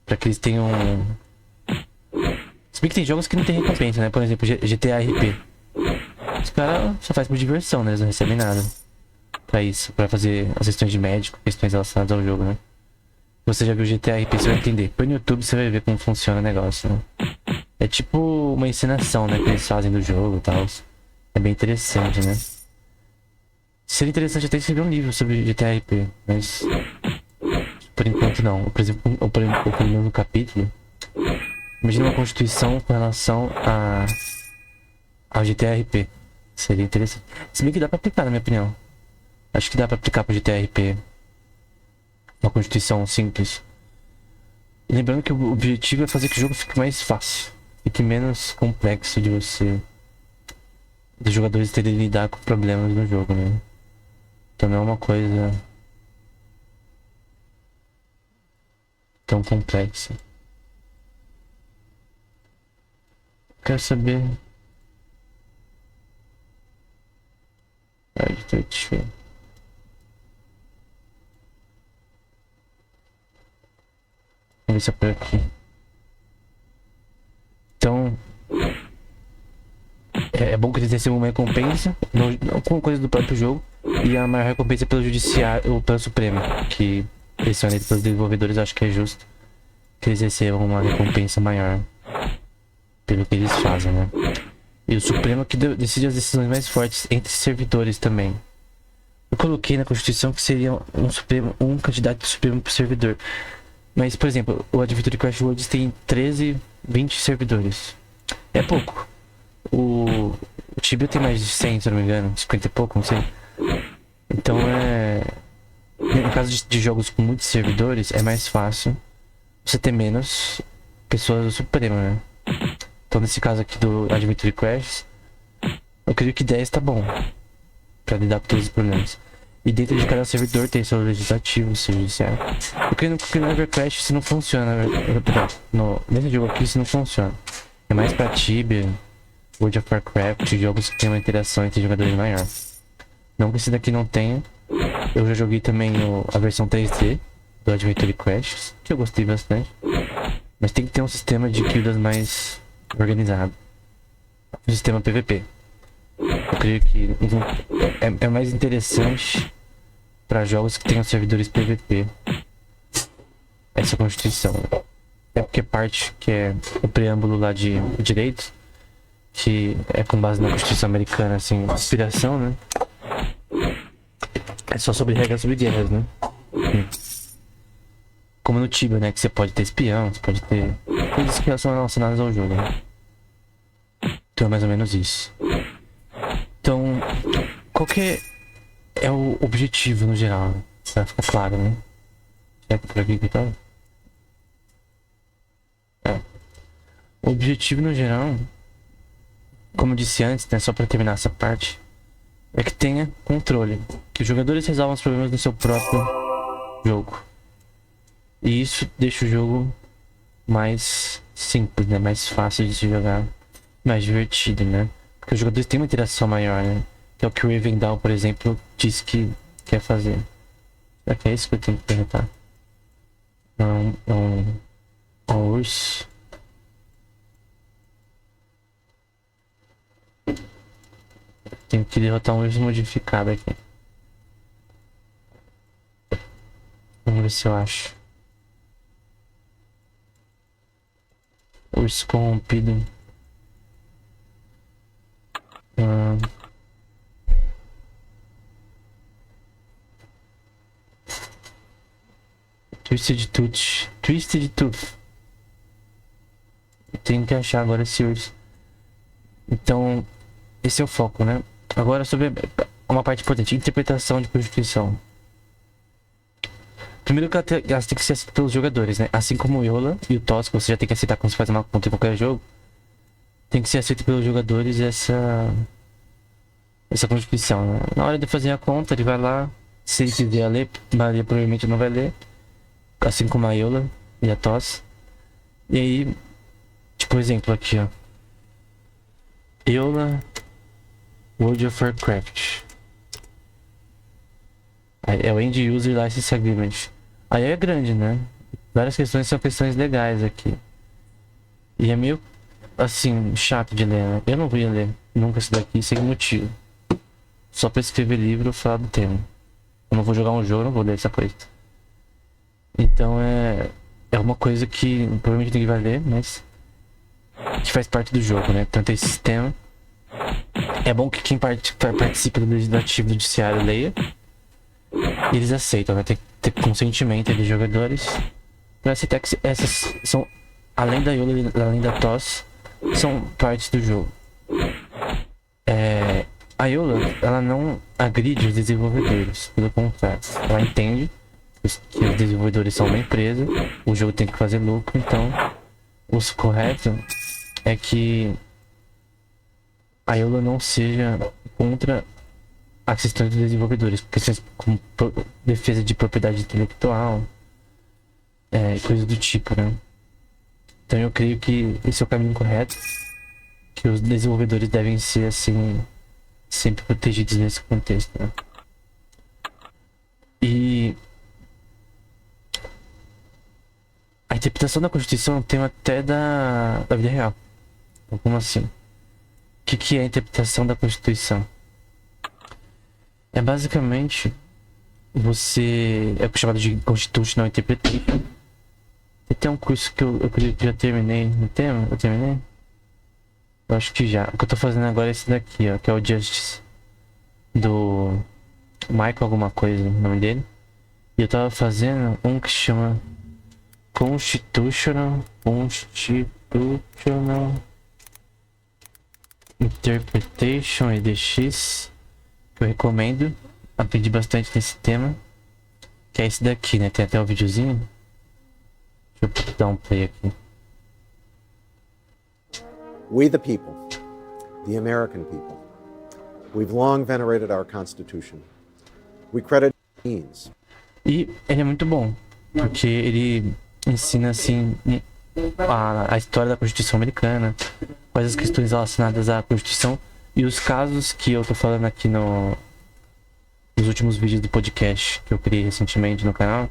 Pra que eles tenham... Se bem que tem jogos que não tem recompensa, né? Por exemplo, GTA RP. Os caras só fazem por diversão, né? Eles não recebem nada pra isso, pra fazer as questões de médico, questões relacionadas ao jogo, né? Se você já viu GTA RP, você vai entender. Põe no YouTube, você vai ver como funciona o negócio, né? É tipo uma encenação, né? Que eles fazem do jogo e tal. É bem interessante, né? Seria interessante até escrever um livro sobre GTA RP, mas... Por enquanto não. Por exemplo, o mesmo capítulo. Imagina uma constituição com relação ao GTA RP. Seria interessante. Se bem que dá pra aplicar, na minha opinião. Acho que dá pra aplicar pro GTA RP. Uma constituição simples. E lembrando que o objetivo é fazer que o jogo fique mais fácil. Fique menos complexo de você... Dos jogadores terem que lidar com problemas no jogo, né? Então não é uma coisa... tão complexa. Quero saber... Deixa eu ver. Vamos ver se é por aqui. Então... é bom que eles recebam uma recompensa, não com coisa do próprio jogo, e a maior recompensa é pelo judiciário, ou pelo Supremo, que eles são eleitos pelos desenvolvedores. Acho que é justo que eles recebam uma recompensa maior pelo que eles fazem, né? E o Supremo que decide as decisões mais fortes entre servidores também. Eu coloquei na Constituição que seria um candidato supremo por servidor. Mas, por exemplo, o Adventure Crash Worlds tem 13, 20 servidores. É pouco. O Tibia tem mais de 100, se eu não me engano. 50 e pouco, não sei. Então no caso de jogos com muitos servidores, é mais fácil você ter menos pessoas do Supremo, né? Então nesse caso aqui do Adventure Crash, eu creio que 10 tá bom pra lidar com todos os problemas. E dentro de cada servidor tem seu legislativo, seu judiciário. Porque no Evercrash isso não funciona. Nesse jogo aqui isso não funciona. É mais pra Tibia, World of Warcraft, jogos que tem uma interação entre jogadores maior. Não que esse daqui não tenha. Eu já joguei também a versão 3D do Adventure Crash, que eu gostei bastante. Mas tem que ter um sistema de guildas mais organizado. Um sistema PVP. Eu creio que é mais interessante para jogos que tenham servidores PVP essa Constituição. É porque parte que é o preâmbulo lá de direitos, que é com base na Constituição americana, assim, inspiração, né? É só sobre regras sobre guerras, né? Como no Tibia, né? Que você pode ter espião, você pode ter coisas que são relacionadas ao jogo, né? Então é mais ou menos isso. Então, qual que é o objetivo no geral, né? Pra ficar claro, né? Será que por aqui que tá? O objetivo no geral, como eu disse antes, né? Só pra terminar essa parte, é que tenha controle. Que os jogadores resolvam os problemas no seu próprio jogo. E isso deixa o jogo mais simples, né? Mais fácil de se jogar, mais divertido, né? Porque os jogadores têm uma interação maior, né? Que é o que o Ravendal, por exemplo, diz que quer fazer. Será que é isso que eu tenho que perguntar? Não, é um urso. Tenho que derrotar um urso modificado aqui. Vamos ver se eu acho. Urso corrompido. Twisted Tooth. Twisted Tooth. Tenho que achar agora esse urso. Então, esse é o foco, né? Agora sobre uma parte importante, interpretação de Constituição. Primeiro que elas têm que ser aceitas pelos jogadores, né? Assim como o Yola e o TOS, que você já tem que aceitar quando você faz uma conta em qualquer jogo. Tem que ser aceito pelos jogadores essa Constituição, né? Na hora de fazer a conta, ele vai lá, se ele quiser ler, Maria provavelmente não vai ler. Assim como a Yola e a TOS. E aí, tipo, exemplo aqui, ó. Yola World of Warcraft. Aí é o End User License Agreement. Aí é grande, né? Várias questões são questões legais aqui. E é meio, assim, chato de ler, né? Eu não vou ler nunca isso daqui sem motivo. Só pra escrever livro ou falar do tema. Eu não vou jogar um jogo, eu não vou ler essa coisa. Então é uma coisa que provavelmente ninguém vai ler, mas que faz parte do jogo, né? Tanto esse sistema. É bom que quem participa do legislativo do judiciário leia. E eles aceitam, né? Tem que ter consentimento dos jogadores pra aceitar que essas são, além da Yola e além da TOS, são partes do jogo. A Yola, ela não agride os desenvolvedores, pelo contrário. Ela entende que os desenvolvedores são uma empresa, o jogo tem que fazer lucro, então o correto é que a Yola não seja contra as questões dos desenvolvedores, questões como defesa de propriedade intelectual, coisas do tipo, né? Então eu creio que esse é o caminho correto, que os desenvolvedores devem ser, assim, sempre protegidos nesse contexto, né? E a interpretação da Constituição tem até da vida real. Como assim? que é a interpretação da Constituição? É basicamente você... É chamado de Constitutional Interpretation. E tem um curso que eu já terminei no tema. Eu terminei? Eu acho que já. O que eu tô fazendo agora é esse daqui, ó. Que é o Justice. Do Michael alguma coisa, o nome dele. E eu tava fazendo um que chama Constitutional Interpretation EDX, que eu recomendo. Aprendi bastante nesse tema, que é esse daqui, né? Tem até o videozinho. Deixa eu dar um play aqui. We the people, the American people, we've long venerated our Constitution. We credit means. E ele é muito bom, porque ele ensina assim a história da Constituição americana, quais as questões relacionadas à Constituição e os casos que eu tô falando aqui nos últimos vídeos do podcast que eu criei recentemente no canal,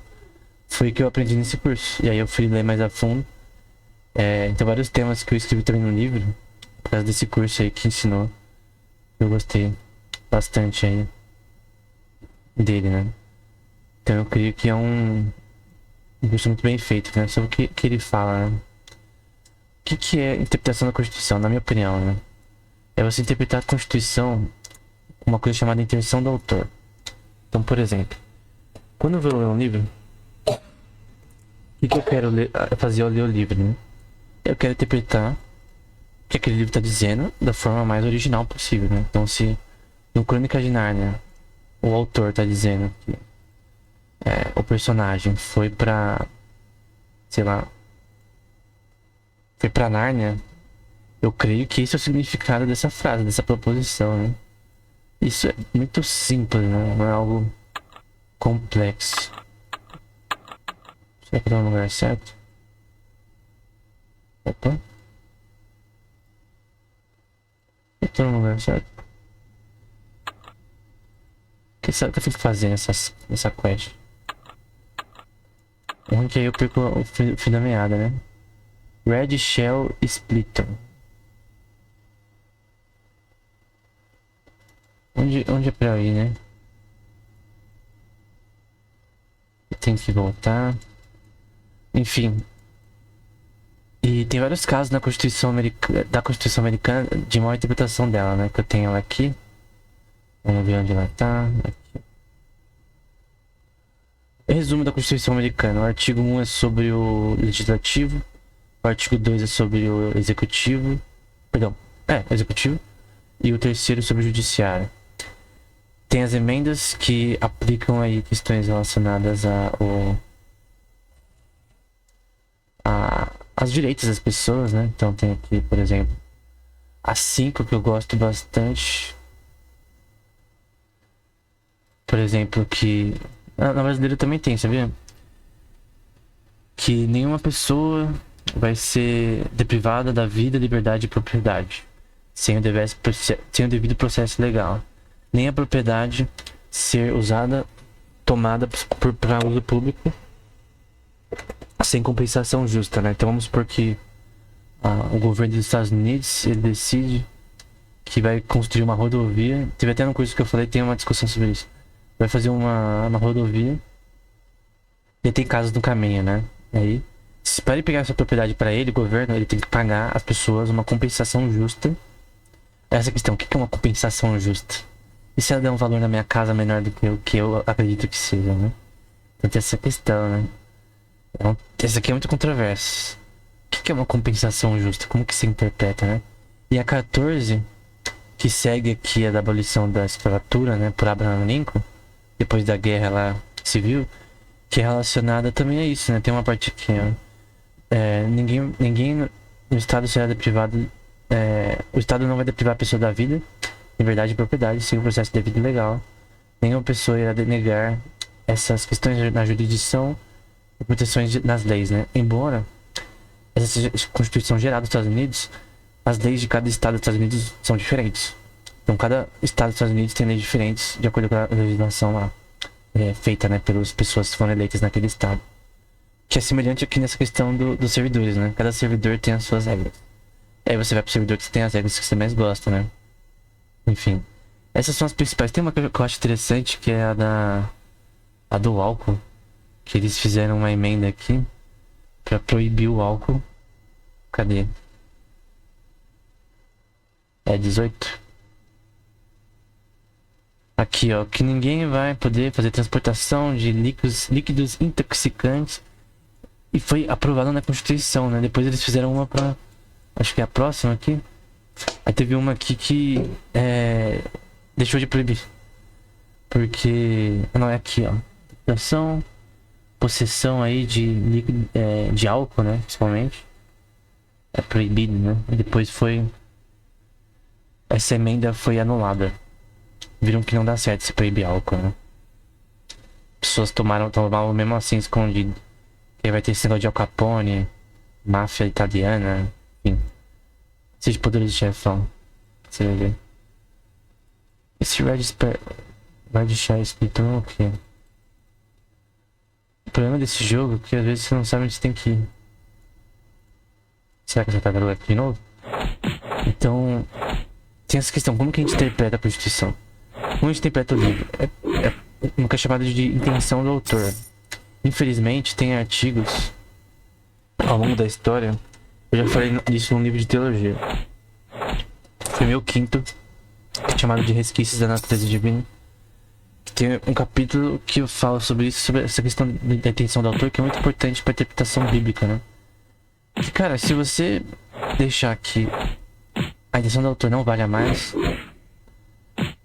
foi que eu aprendi nesse curso. E aí eu fui ler mais a fundo. Então vários temas que eu escrevi também no livro, por causa desse curso aí que ensinou. Eu gostei bastante aí dele, né? Então eu creio que é um curso muito bem feito, né? Sobre o que ele fala, né? O que é interpretação da Constituição, na minha opinião, né? É você interpretar a Constituição com uma coisa chamada intenção do autor. Então, por exemplo, quando eu vou ler um livro, o que eu quero fazer ao ler o livro, né? Eu quero interpretar o que aquele livro está dizendo da forma mais original possível, né? Então, se no Crônica de Nárnia o autor está dizendo que o personagem foi pra, sei lá, foi pra Nárnia, eu creio que esse é o significado dessa frase, dessa proposição, né? Isso é muito simples, né? Não é algo complexo. Será que eu tô no lugar certo? Opa. Eu tô no lugar certo? O que eu fico fazendo essa quest? Onde que aí eu perco o fim da meada, né? Red Shell Splitter. Onde é pra eu ir, né? Tem que voltar. Enfim. E tem vários casos da Constituição Americana de má interpretação dela, né? Que eu tenho ela aqui. Vamos ver onde ela tá. Aqui. Resumo da Constituição Americana. O artigo 1 é sobre o Legislativo. O artigo 2 é sobre o Executivo. Perdão. Executivo. E o terceiro sobre o Judiciário. Tem as emendas que aplicam aí questões relacionadas aos direitos das pessoas, né? Então tem aqui, por exemplo, a 5 que eu gosto bastante. Por exemplo, que na brasileira também tem, sabia? Que nenhuma pessoa vai ser deprivada da vida, liberdade e propriedade sem o devido processo legal. Nem a propriedade ser tomada para uso público sem compensação justa, né? Então vamos supor que o governo dos Estados Unidos ele decide que vai construir uma rodovia. Teve até no curso que eu falei, tem uma discussão sobre isso. Vai fazer uma rodovia e tem casas no caminho, né? Aí, para ele pegar essa propriedade para ele, o governo, ele tem que pagar às pessoas uma compensação justa. Essa questão, o que é uma compensação justa? E se ela der um valor na minha casa menor do que o que eu acredito que seja, né? Então tem essa questão, né? Então, essa aqui é muito controversa. O que é uma compensação justa? Como que se interpreta, né? E a 14, que segue aqui a da abolição da escravatura, né? Por Abraham Lincoln, depois da guerra lá civil, que é relacionada também a isso, né? Tem uma parte aqui, ó. Ninguém no Estado será deprivado... o Estado não vai deprivar a pessoa da vida, liberdade e propriedade sem o processo devido e legal. Nenhuma pessoa irá denegar essas questões na jurisdição e proteções nas leis, né? Embora essa seja a Constituição Geral dos Estados Unidos, as leis de cada estado dos Estados Unidos são diferentes. Então cada estado dos Estados Unidos tem leis diferentes de acordo com a legislação lá feita, né, pelas pessoas que foram eleitas naquele estado. Que é semelhante aqui nessa questão dos servidores, né? Cada servidor tem as suas regras. E aí você vai pro servidor que você tem as regras que você mais gosta, né? Enfim. Essas são as principais. Tem uma que eu acho interessante, que é a do álcool. Que eles fizeram uma emenda aqui pra proibir o álcool. Cadê? É 18. Aqui, ó. Que ninguém vai poder fazer transportação de líquidos intoxicantes. E foi aprovado na Constituição, né? Depois eles fizeram uma pra... Acho que é a próxima aqui. Aí teve uma aqui que deixou de proibir. Porque... Não, é aqui, ó. Possessão aí de líquido, de álcool, né? Principalmente. É proibido, né? E depois foi... Essa emenda foi anulada. Viram que não dá certo se proibir álcool, né? Pessoas tomavam mesmo assim escondido. Que aí vai ter esse negócio de Al Capone, máfia italiana, enfim. Seja poderes de chefão. Você vai ver. Esse Red Char escrito o quê? O problema desse jogo é que às vezes você não sabe onde você tem que ir. Será que essa tartaruga aqui de novo? Então, tem essa questão, como que a gente interpreta a Constituição? Como a gente interpreta o livro? É uma coisa chamada de intenção do autor. Infelizmente, tem artigos ao longo da história. Eu já falei disso num livro de teologia. Foi meu quinto, chamado de Resquícios da Natureza Divina. Tem um capítulo que eu falo sobre isso, sobre essa questão da intenção do autor, que é muito importante para a interpretação bíblica, né? Que, cara, se você deixar que a intenção do autor não valha mais,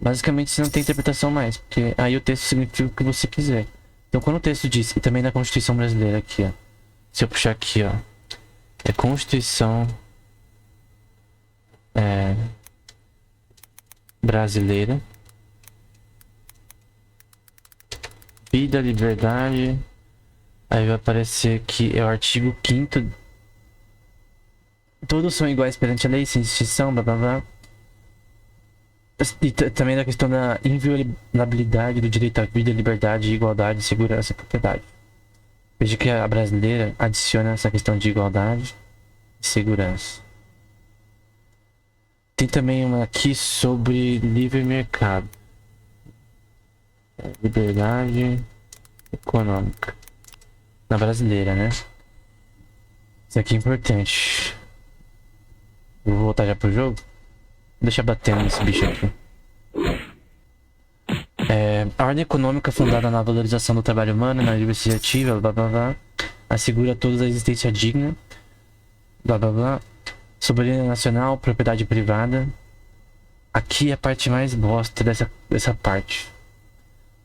basicamente você não tem interpretação mais, porque aí o texto significa o que você quiser. Então quando o texto diz, e também na Constituição brasileira aqui, ó. Se eu puxar aqui, ó. É Constituição brasileira. Vida, liberdade. Aí vai aparecer que é o artigo 5º. Todos são iguais perante a lei, sem distinção, blá blá blá. E também da questão da inviolabilidade do direito à vida, liberdade, igualdade, segurança e propriedade. Veja que a brasileira adiciona essa questão de igualdade e segurança. Tem também uma aqui sobre livre mercado. Liberdade econômica. Na brasileira, né? Isso aqui é importante. Eu vou voltar já pro jogo. Deixa batendo nesse bicho aqui. A ordem econômica fundada na valorização do trabalho humano, na liberdade ativa, blá blá blá, assegura a todos a existência digna, blá blá blá, soberania nacional, propriedade privada. Aqui é a parte mais bosta dessa parte.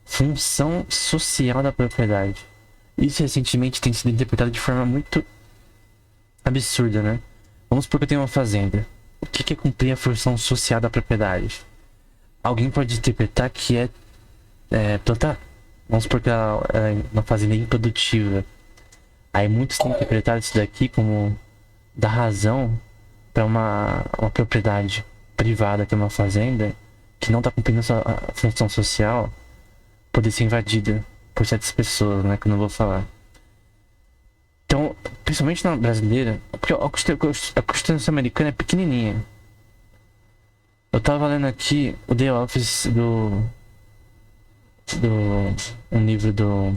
Função social da propriedade. Isso recentemente tem sido interpretado de forma muito absurda, né? Vamos supor que eu tenho uma fazenda. O que é cumprir a função social da propriedade? Alguém pode interpretar que é plantar. Vamos supor que ela é uma fazenda improdutiva. Aí muitos têm interpretado isso daqui como dar razão para uma propriedade privada, que é uma fazenda, que não está cumprindo a sua função social, poder ser invadida por certas pessoas, né? Que eu não vou falar. Então, principalmente na brasileira, porque a Constituição americana é pequenininha. Eu tava lendo aqui o The Office um livro do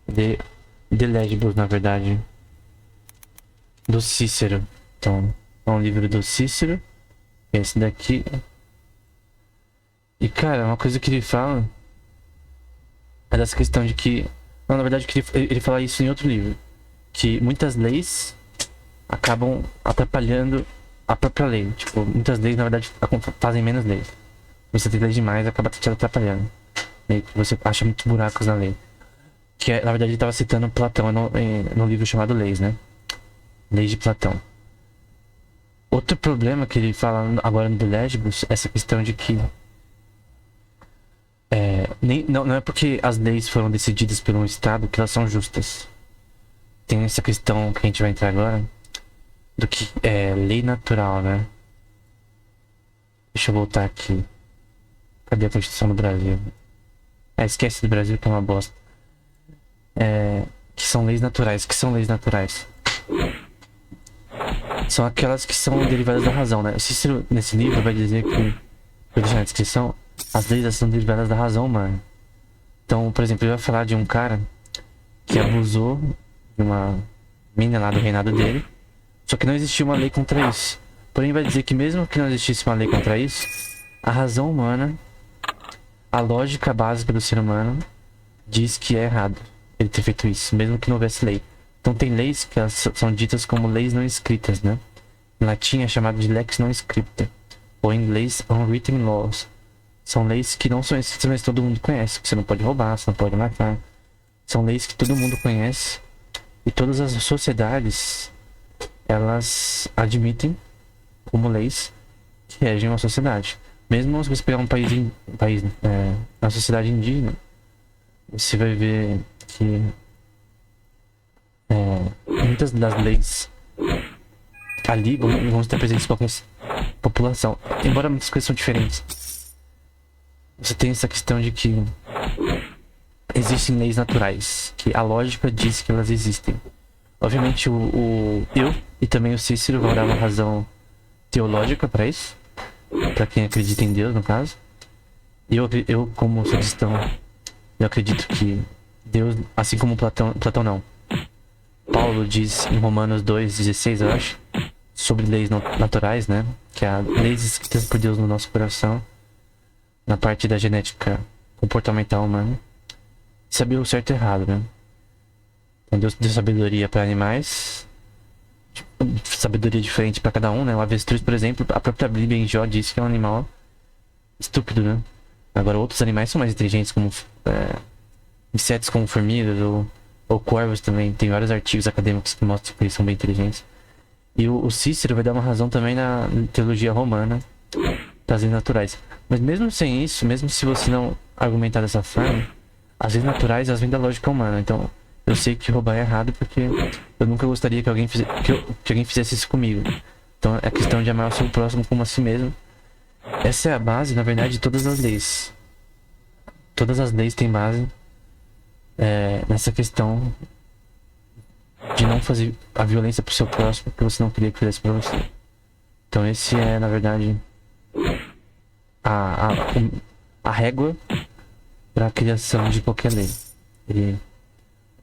The Legibles, na verdade, do Cícero. Então, é um livro do Cícero, esse daqui. E cara, uma coisa que ele fala é dessa questão de que, não, na verdade, que ele fala isso em outro livro, que muitas leis acabam atrapalhando a própria lei. Tipo, muitas leis, na verdade, fazem menos leis. Você tem lei demais, acaba te atrapalhando. E você acha muitos buracos na lei. Que, na verdade, ele estava citando Platão no livro chamado Leis, né? Leis de Platão. Outro problema que ele fala agora no The Legibles é essa questão de que não é porque as leis foram decididas por um Estado que elas são justas. Tem essa questão que a gente vai entrar agora, do que é lei natural, né? Deixa eu voltar aqui. Cadê a Constituição do Brasil? Esquece do Brasil, que é uma bosta. Que são leis naturais. Que são leis naturais? são aquelas que são derivadas da razão, né? O Cícero, nesse livro, vai dizer que, vou deixar na descrição, as leis são derivadas da razão humana. Então, por exemplo, ele vai falar de um cara que abusou de uma mina lá do reinado dele, só que não existia uma lei contra isso. Porém, vai dizer que mesmo que não existisse uma lei contra isso, a razão humana, a lógica básica do ser humano, diz que é errado ele ter feito isso, mesmo que não houvesse lei. Então tem leis que elas são ditas como leis não escritas, né? Em latim é chamado de lex non scripta, ou em inglês unwritten laws. São leis que não são escritas, mas todo mundo conhece. Que você não pode roubar, você não pode matar. São leis que todo mundo conhece. E todas as sociedades, elas admitem como leis que regem uma sociedade. Mesmo se você pegar um país, uma sociedade indígena, você vai ver que muitas das leis ali vão estar presentes em qualquer população. Embora muitas coisas são diferentes. Você tem essa questão de que existem leis naturais, que a lógica diz que elas existem. Obviamente eu e também o Cícero vão dar uma razão teológica para isso, para quem acredita em Deus, no caso. E eu como sou cristão, eu acredito que Deus, assim como Platão não. Paulo diz em Romanos 2,16, eu acho, sobre leis naturais, né? Que há leis escritas por Deus no nosso coração, na parte da genética comportamental humana. Saber o certo e o errado, né? Então Deus deu sabedoria para animais, sabedoria diferente para cada um, né? O avestruz, por exemplo, a própria Bíblia em Jó diz que é um animal estúpido, né? Agora outros animais são mais inteligentes, como insetos como formigas ou corvos também. Tem vários artigos acadêmicos que mostram que eles são bem inteligentes. E o Cícero vai dar uma razão também na teologia romana das leis naturais. Mas mesmo sem isso, mesmo se você não argumentar dessa forma, as leis naturais, elas vêm da lógica humana. Então, eu sei que roubar é errado porque eu nunca gostaria que alguém fizesse isso comigo. Então, é questão de amar o seu próximo como a si mesmo. Essa é a base, na verdade, de todas as leis. Todas as leis têm base nessa questão de não fazer a violência pro seu próximo porque você não queria que fizesse pra você. Então, esse é, na verdade, a régua para a criação de qualquer lei.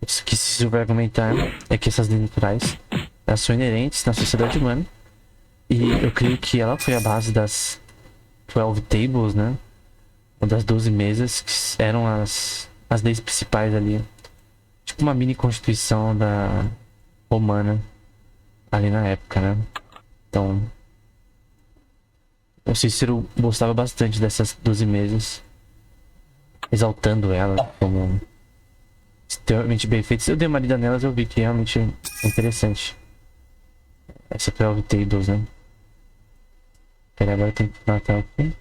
O que se vai argumentar é que essas leis naturais, elas são inerentes na sociedade humana, e eu creio que ela foi a base das 12 tables, né? Ou das 12 mesas, que eram as leis principais ali. Tipo uma mini constituição da romana ali na época, né? Então, o Cícero gostava bastante dessas 12 mesas, exaltando ela como extremamente bem feitas. Eu dei uma lida nelas e eu vi que realmente é interessante. Essa 12 tables, né? Pera, agora tem que matar aqui.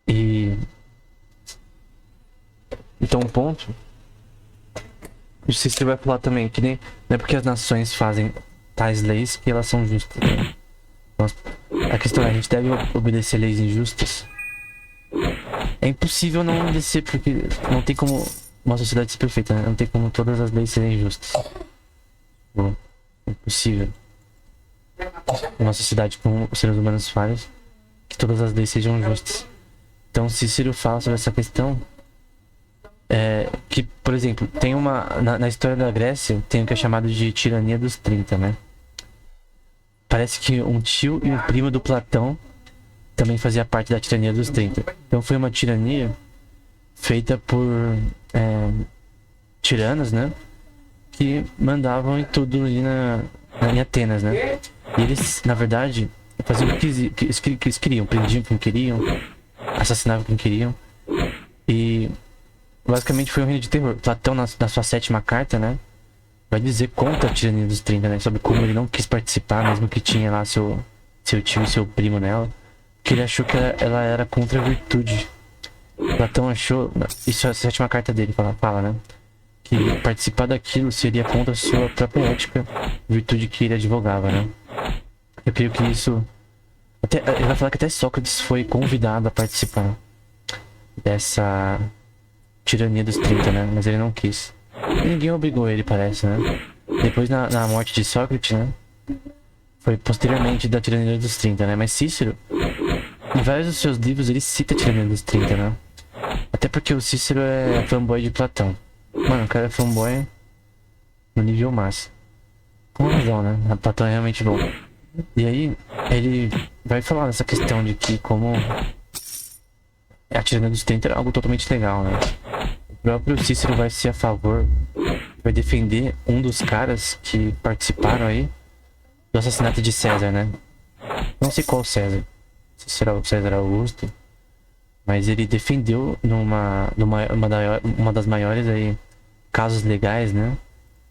E então um ponto, o Cícero vai falar também que nem, não é porque as nações fazem tais leis que elas são justas, né? A questão é, a gente deve obedecer leis injustas. É impossível não obedecer, porque não tem como uma sociedade ser perfeita, né? Não tem como todas as leis serem justas. Bom, é impossível uma sociedade com os seres humanos falhos que todas as leis sejam justas. Então Cícero fala sobre essa questão, que, por exemplo, tem na história da Grécia tem o que é chamado de tirania dos 30, né? Parece que um tio e um primo do Platão também fazia parte da tirania dos 30. Então foi uma tirania feita por tiranos, né? Que mandavam em tudo ali em Atenas, né? E eles, na verdade, faziam o que eles queriam. Prendiam quem queriam, assassinavam quem queriam. E basicamente foi um reino de terror. Platão, na sua 7ª carta, né? Vai dizer contra a tirania dos 30, né? Sobre como ele não quis participar, mesmo que tinha lá seu tio e seu primo nela. Que ele achou que ela era contra a virtude. Platão achou, isso é a 7ª carta dele, fala, né? Que participar daquilo seria contra a sua própria ética, virtude que ele advogava, né? Eu creio que isso... ele vai falar que até Sócrates foi convidado a participar dessa tirania dos 30, né? Mas ele não quis. E ninguém obrigou ele, parece, né? Depois, na morte de Sócrates, né? Foi posteriormente da tirania dos 30, né? Mas Cícero, em vários dos seus livros, ele cita a tirania dos 30, né? Até porque o Cícero é fanboy de Platão. Mano, o cara é fanboy no nível máximo. Com razão, né? A Platão é realmente bom. E aí, ele vai falar nessa questão de que como a tirania dos 30 era algo totalmente legal, né? O próprio Cícero vai ser a favor, vai defender um dos caras que participaram aí do assassinato de César, né? Não sei qual César. Se será o César Augusto. Mas ele defendeu uma das maiores aí casos legais, né?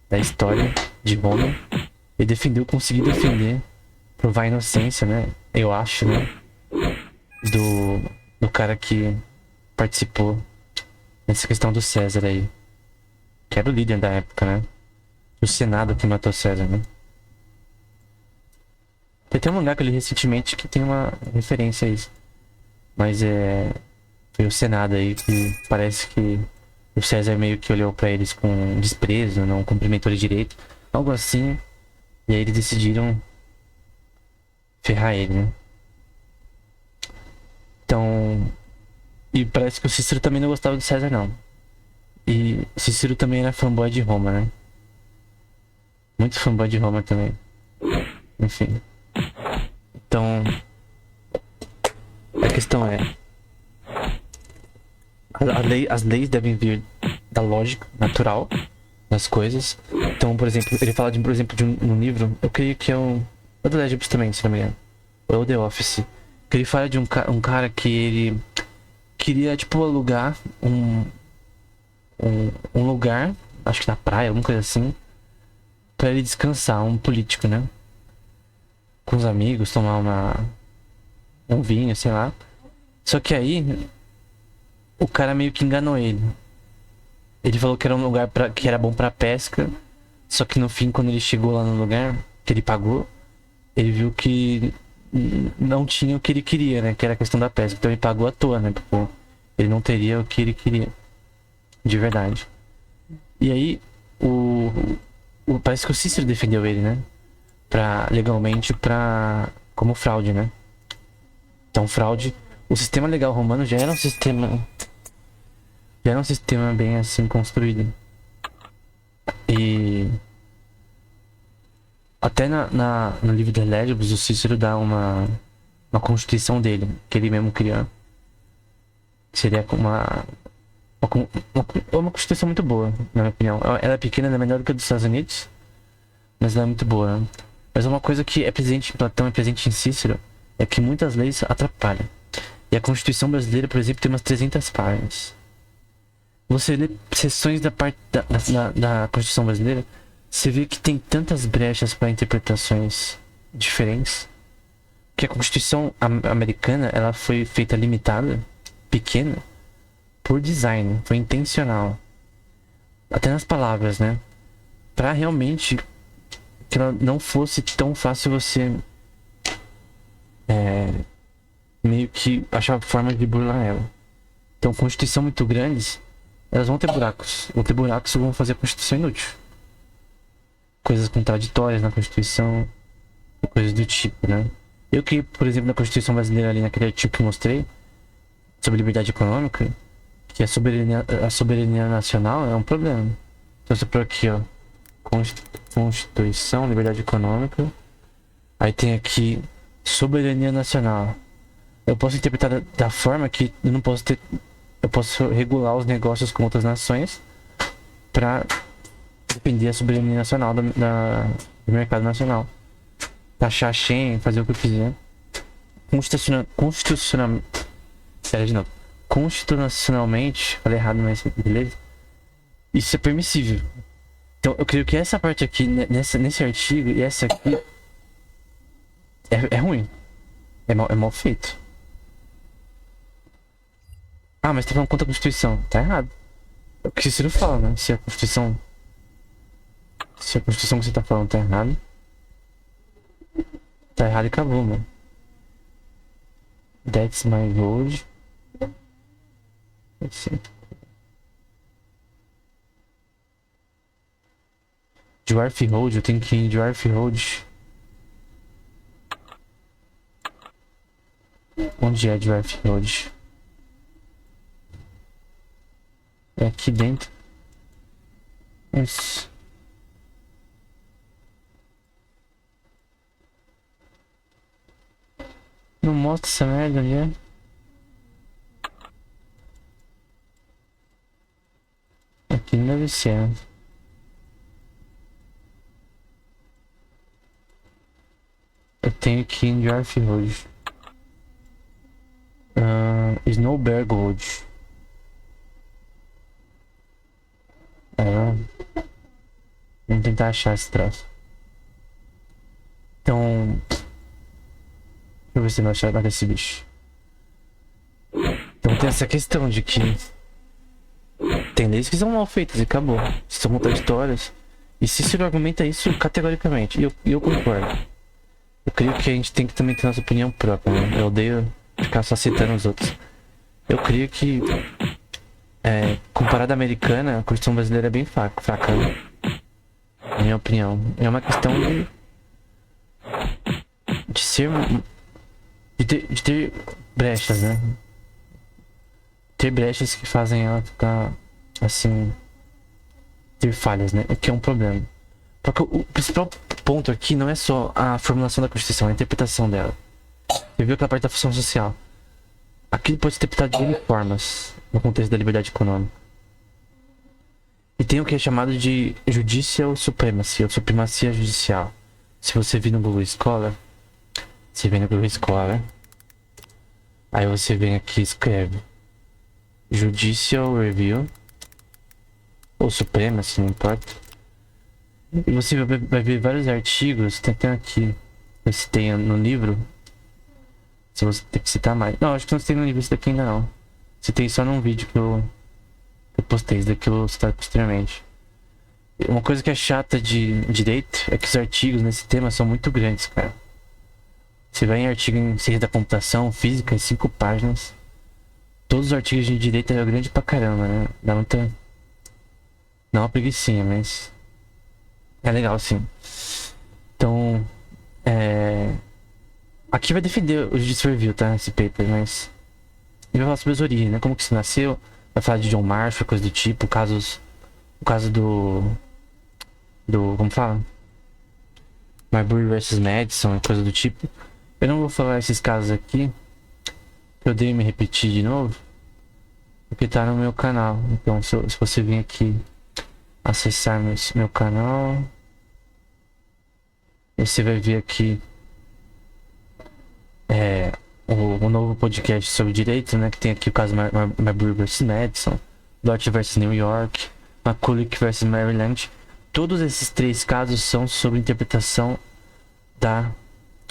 Da história de Roma. Ele defendeu, conseguiu defender, provar a inocência, né? Eu acho, né? Do cara que participou nessa questão do César aí. Que era o líder da época, né? O Senado que matou César, né? Tem até um mangá que eu li recentemente que tem uma referência a isso. Mas foi o Senado aí que parece que o César meio que olhou pra eles com desprezo, não cumprimentou ele direito. Algo assim. E aí eles decidiram ferrar ele, né? Então... E parece que o Cícero também não gostava do César, não. E o Cícero também era fanboy de Roma, né? Muito fanboy de Roma também. Enfim. Então... A questão é... As leis devem vir da lógica natural das coisas. Então, por exemplo, ele fala por exemplo, de um livro, eu creio que é o The Legends também, se não me engano. Ou é o The Office. Que ele fala de um cara que ele queria, tipo, alugar um lugar, acho que na praia, alguma coisa assim, pra ele descansar, um político, né? Com os amigos, tomar um vinho, sei lá. Só que aí, o cara meio que enganou ele. Ele falou que era um lugar que era bom pra pesca. Só que no fim, quando ele chegou lá no lugar, que ele pagou, ele viu que não tinha o que ele queria, né? Que era a questão da pesca. Então ele pagou à toa, né? Tipo, ele não teria o que ele queria. De verdade. E aí, parece que o Cícero defendeu ele, né? Legalmente, como fraude, né? Então, fraude. O sistema legal romano já era um sistema bem assim construído. E até no livro de Legibus, o Cícero dá uma constituição dele, que ele mesmo criou. Seria uma constituição muito boa, na minha opinião. Ela é pequena, ela é menor do que a dos Estados Unidos, mas ela é muito boa. Mas uma coisa que é presente em Platão e presente em Cícero é que muitas leis atrapalham. E a Constituição brasileira, por exemplo, tem umas 300 páginas. Você lê seções da Constituição brasileira, você vê que tem tantas brechas para interpretações diferentes, que a Constituição americana ela foi feita limitada, pequena, por design, foi intencional. Até nas palavras, né? Para realmente que ela não fosse tão fácil você meio que achar forma de burlar ela. Então, Constituição muito grandes, elas vão ter buracos. Vão ter buracos que vão fazer a Constituição inútil. Coisas contraditórias na Constituição, coisas do tipo, né? Eu que, por exemplo, na Constituição brasileira, ali naquele artigo que eu mostrei, sobre liberdade econômica, que a soberania nacional é um problema. Então, você por aqui, ó, Constituição, liberdade econômica, aí tem aqui soberania nacional. Eu posso interpretar da forma que eu posso regular os negócios com outras nações para depender da soberania nacional do mercado nacional. Taxar Shen, fazer o que eu quiser. Constitucionalmente, falei errado, mas beleza. Isso é permissível. Então eu creio que essa parte aqui, nesse artigo, e essa aqui é ruim. É mal feito. Ah, mas tá falando contra a Constituição. Tá errado. É o que Cícero fala, né? Se a Constituição que você tá falando tá errado. Tá errado e acabou, mano. That's my road. Assim. Dwarf Road, eu tenho que ir em Dwarf Road. Onde é Dwarf Road? É aqui dentro. Isso. Não mostra essa merda ali, é? Aqui não deve ser, né? Eu tenho que ir em Dwarf Road. Snowberg Road. Vamos tentar achar esse troço. Então... Deixa eu ver se não achar nada desse bicho. Então tem essa questão de que... Tem leis que são mal feitas e acabou. São contraditórias. E Cícero argumenta isso categoricamente. E eu concordo. Eu creio que a gente tem que também ter nossa opinião própria, né? Eu odeio ficar só citando os outros. Eu creio que... comparada à americana, a Constituição brasileira é bem fraca, né? Na minha opinião. É uma questão de ser... De ter brechas, né? Ter brechas que fazem ela ficar, assim... Ter falhas, né? O que é um problema. Porque o principal ponto aqui não é só a formulação da Constituição, é a interpretação dela. Você viu aquela parte da função social. Aquilo pode ser interpretado de N formas no contexto da liberdade econômica. E tem o que é chamado de Judicial Supremacy, ou supremacia judicial. Se você vir no Google Scholar, você vem no Google Scholar, aí você vem aqui e escreve Judicial Review, ou Supremacy, não importa. E você vai ver vários artigos, tem até aqui, se tem no livro, se você tem que citar mais. Não, acho que não tem no livro isso daqui ainda não. Se tem só num vídeo que eu postei, isso daqui eu vou citar posteriormente. Uma coisa que é chata de direito é que os artigos nesse tema são muito grandes, cara. Você vai em artigo em ciência da computação, física, em 5 páginas. Todos os artigos de direito é grande pra caramba, né? Dá muita... Dá uma preguicinha, mas... É legal, sim. Então... Aqui vai defender o Judicial Review, tá? Esse paper, mas... Ele vai falar sobre as origens, né? Como que isso nasceu. Vai falar de John Marshall, coisa do tipo. O caso do... Como fala? Marbury versus Madison, coisa do tipo. Eu não vou falar esses casos aqui. Eu odeio me repetir de novo. Porque tá no meu canal. Então, se você vir aqui acessar meu canal, você vai ver aqui o novo podcast sobre direito, né? Que tem aqui o caso Marbury vs Madison, Dort vs New York, McCulloch vs Maryland. Todos esses 3 casos são sobre interpretação da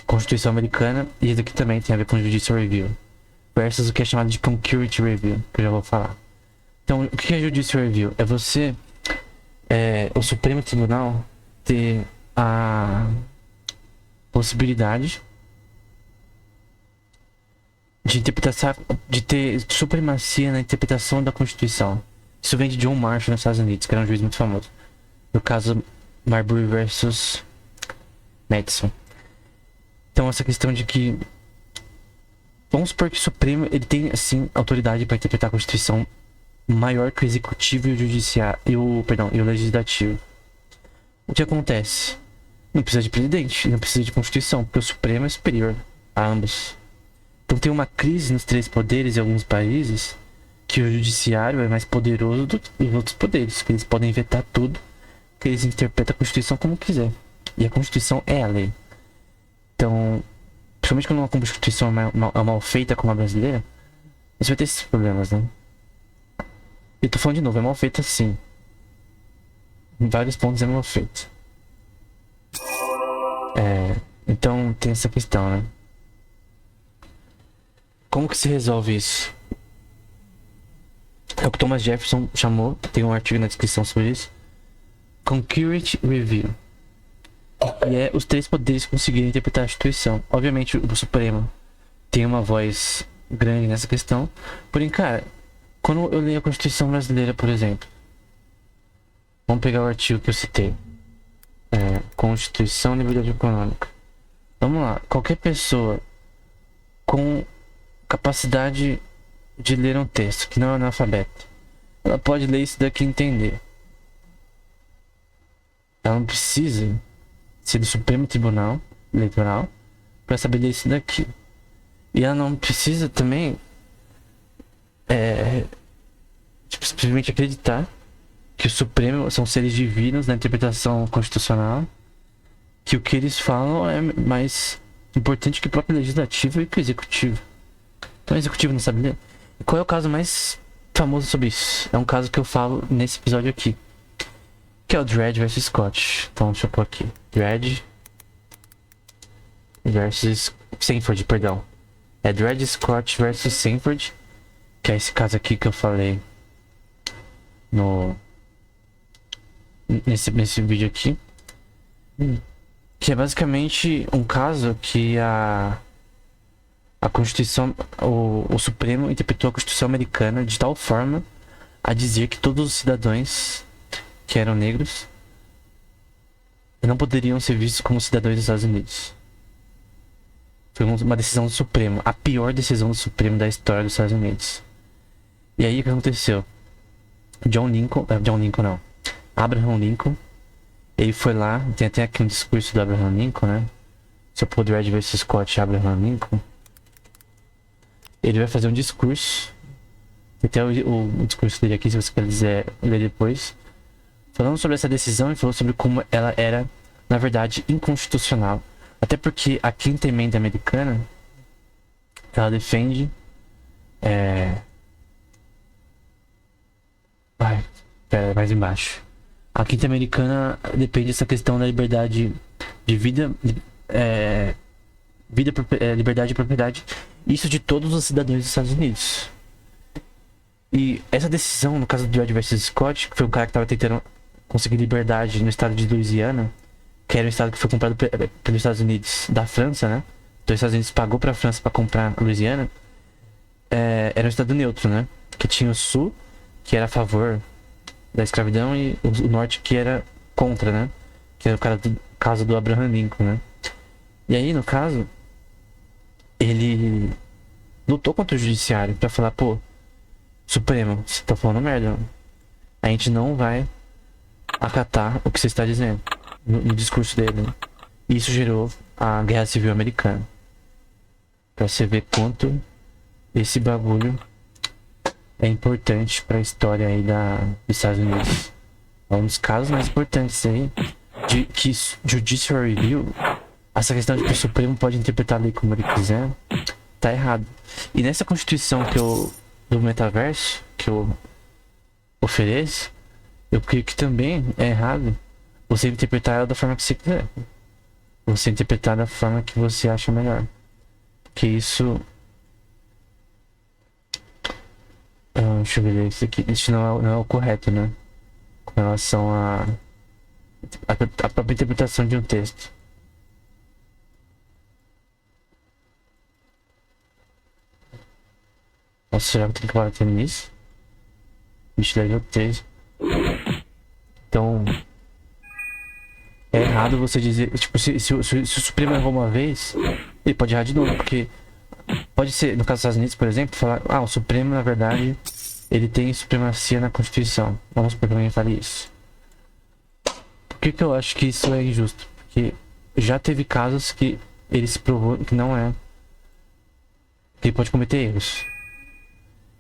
Constituição Americana, e esse aqui também tem a ver com Judicial Review versus o que é chamado de Concurrent Review, que eu já vou falar. Então, o que é Judicial Review? É você, o Supremo Tribunal, ter a possibilidade de interpretar, de ter supremacia na interpretação da Constituição. Isso vem de John Marshall nos Estados Unidos, que era um juiz muito famoso. No caso Marbury versus Madison. Então, essa questão de que... Vamos supor que o Supremo, ele tem, assim, autoridade para interpretar a Constituição maior que o Executivo e o Judiciário... E o Legislativo. O que acontece? Não precisa de presidente, não precisa de Constituição, porque o Supremo é superior a ambos. Então tem uma crise nos 3 poderes em alguns países, que o Judiciário é mais poderoso do que os outros poderes, que eles podem vetar tudo, que eles interpretam a Constituição como quiser. E a Constituição é a lei. Então, principalmente quando uma Constituição é mal feita como a brasileira, você vai ter esses problemas, né? Eu tô falando de novo, é mal feita sim. Em vários pontos é mal feita. Então tem essa questão, né? Como que se resolve isso? É o que Thomas Jefferson chamou, tem um artigo na descrição sobre isso, Concurrent Review. E é os 3 poderes conseguirem interpretar a Constituição. Obviamente o Supremo tem uma voz grande nessa questão. Porém, cara, quando eu leio a Constituição brasileira, por exemplo, vamos pegar o artigo que eu citei. Constituição e liberdade econômica. Vamos lá. Qualquer pessoa com capacidade de ler um texto que não é analfabeto, ela pode ler isso daqui e entender. Ela não precisa ser do Supremo Tribunal Eleitoral para saber ler isso daqui. E ela não precisa também simplesmente acreditar que o Supremo são seres divinos na interpretação constitucional, que o que eles falam é mais importante que o próprio legislativo e que o executivo. Então o executivo não sabe ler. E qual é o caso mais famoso sobre isso? É um caso que eu falo nesse episódio aqui, que é o Dredd versus Scott. Então deixa eu pôr aqui, Dredd versus Sanford, perdão. É Dredd Scott versus Sanford, que é esse caso aqui que eu falei nesse vídeo aqui, que é basicamente um caso que a Constituição, o Supremo interpretou a Constituição americana de tal forma a dizer que todos os cidadãos que eram negros não poderiam ser vistos como cidadãos dos Estados Unidos. Foi uma decisão do Supremo, a pior decisão do Supremo da história dos Estados Unidos. E aí o que aconteceu? Abraham Lincoln, ele foi lá, tem até aqui um discurso do Abraham Lincoln, né? Se eu pôr Dredd vs Scott, Abraham Lincoln, ele vai fazer um discurso, tem até o discurso dele aqui, se você quiser ler depois, falando sobre essa decisão e falou sobre como ela era, na verdade, inconstitucional. Até porque a Quinta Emenda Americana, ela defende mais embaixo. A Quinta Americana depende dessa questão da liberdade de vida, liberdade de propriedade, isso de todos os cidadãos dos Estados Unidos. E essa decisão, no caso do Dredd vs Scott, que foi um cara que estava tentando conseguir liberdade no estado de Louisiana, que era um estado que foi comprado pelos Estados Unidos da França, né? Então os Estados Unidos pagou para a França para comprar Louisiana. Era um estado neutro, né? Que tinha o sul, que era a favor da escravidão, e o norte, que era contra, né? Que era o caso do Abraham Lincoln, né? E aí, no caso, ele lutou contra o judiciário pra falar, pô, Supremo, você tá falando merda. A gente não vai acatar o que você está dizendo no discurso dele, né? E isso gerou a Guerra Civil Americana. Pra você ver quanto esse bagulho é importante para a história aí dos Estados Unidos. É um dos casos mais importantes aí de que Judicial Review, essa questão de que o Supremo pode interpretar a lei como ele quiser, tá errado. E nessa Constituição do metaverso que eu ofereço, eu creio que também é errado você interpretar ela da forma que você quiser. Você interpretar da forma que você acha melhor. Que isso... deixa eu ver isso aqui. Isso não é o correto, né? Com relação a própria interpretação de um texto. Nossa, será que eu tenho que bater nisso? Bicho, level 3. Então, é errado você dizer... Tipo, se o Supremo errou uma vez, ele pode errar de novo, porque... Pode ser, no caso dos Estados Unidos, por exemplo, falar, o Supremo, na verdade, ele tem supremacia na Constituição. Vamos supor que alguém fale isso. Por que eu acho que isso é injusto? Porque já teve casos que ele se provou que não é. Que ele pode cometer erros.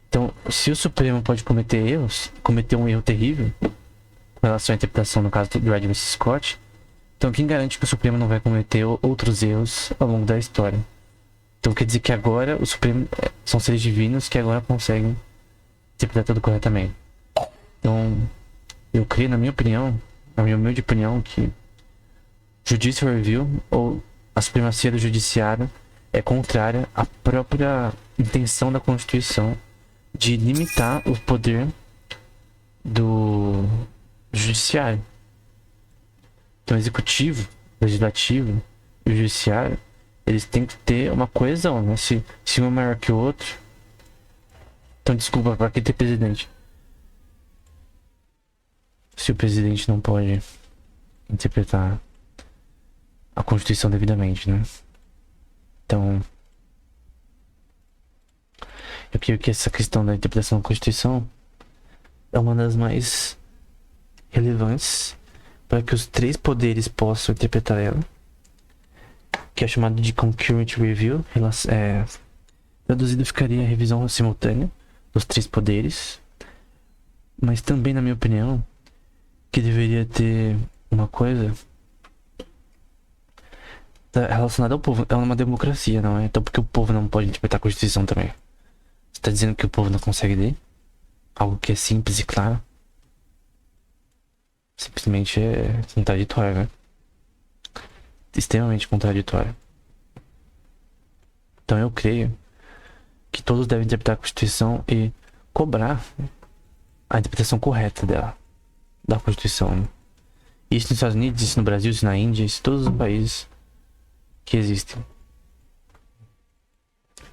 Então, se o Supremo pode cometer erros, cometer um erro terrível, com relação à interpretação, no caso do Dredd vs Scott, então quem garante que o Supremo não vai cometer outros erros ao longo da história? Então quer dizer que agora o Supremo são seres divinos que agora conseguem interpretar tudo corretamente. Então, eu creio, na minha opinião, na minha humilde opinião, que Judicial Review, ou a supremacia do judiciário, é contrária à própria intenção da Constituição de limitar o poder do judiciário. Então, o executivo, o legislativo e o judiciário, eles têm que ter uma coesão, né? Se um é maior que o outro... Então, desculpa, pra que ter presidente? Se o presidente não pode interpretar a Constituição devidamente, né? Então, eu creio que essa questão da interpretação da Constituição é uma das mais relevantes para que os três poderes possam interpretar ela, que é chamado de Concurrent Review. Traduzido ficaria a revisão simultânea dos três poderes, mas também, na minha opinião, que deveria ter uma coisa relacionada ao povo. É uma democracia, não é? Então por que o povo não pode interpretar a Constituição também? Você tá dizendo que o povo não consegue ler? Algo que é simples e claro? Simplesmente é contraditório, né? Extremamente contraditório. Então eu creio que todos devem interpretar a Constituição e cobrar a interpretação correta dela, da Constituição, né? Isso nos Estados Unidos, isso no Brasil, isso na Índia, isso em todos os países que existem.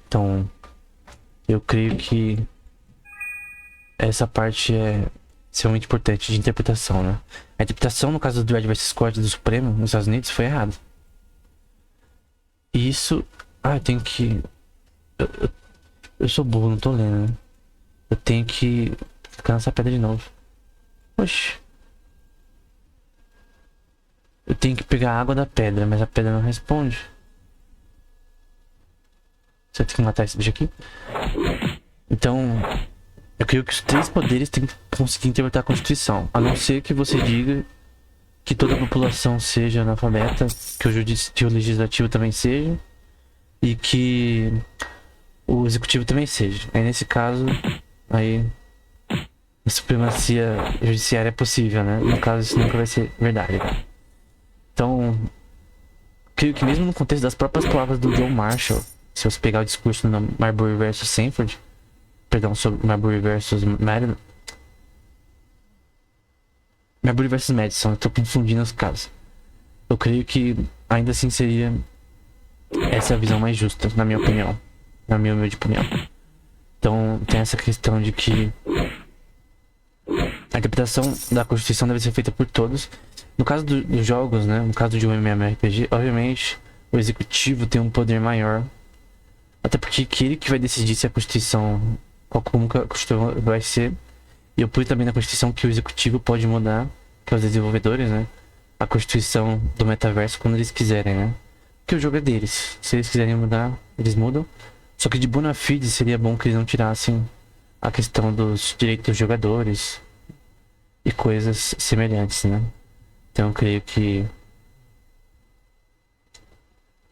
Então, eu creio que essa parte é extremamente importante de interpretação, né? A interpretação, no caso do Dredd vs Scott do Supremo, nos Estados Unidos, foi errada. E isso... eu tenho que... Eu sou burro, não tô lendo, né? Eu tenho que ficar nessa pedra de novo. Oxi. Eu tenho que pegar a água da pedra, mas a pedra não responde. Você tem que matar esse bicho aqui? Então, eu creio que os três poderes têm que conseguir interpretar a Constituição. A não ser que você diga que toda a população seja analfabeta, que o legislativo também seja, e que o executivo também seja. Aí nesse caso, aí a supremacia judiciária é possível, né? No caso, isso nunca vai ser verdade. Então, creio que mesmo no contexto das próprias palavras do John Marshall, se você pegar o discurso no Marbury versus Sanford, perdão, sobre Marbury versus Madison, Marbury versus Madison, eu tô confundindo os casos. Eu creio que ainda assim seria essa a visão mais justa, na minha opinião, na minha humilde opinião. Então, tem essa questão de que a interpretação da Constituição deve ser feita por todos. No caso dos jogos, né? No caso de um MMORPG, obviamente, o executivo tem um poder maior. Até porque é ele que vai decidir se a Constituição, como a Constituição vai ser. E eu pus também na Constituição que o executivo pode mudar, que é os desenvolvedores, né? A Constituição do metaverso quando eles quiserem, né? Porque o jogo é deles. Se eles quiserem mudar, eles mudam. Só que de bona fide seria bom que eles não tirassem a questão dos direitos dos jogadores e coisas semelhantes, né? Então eu creio que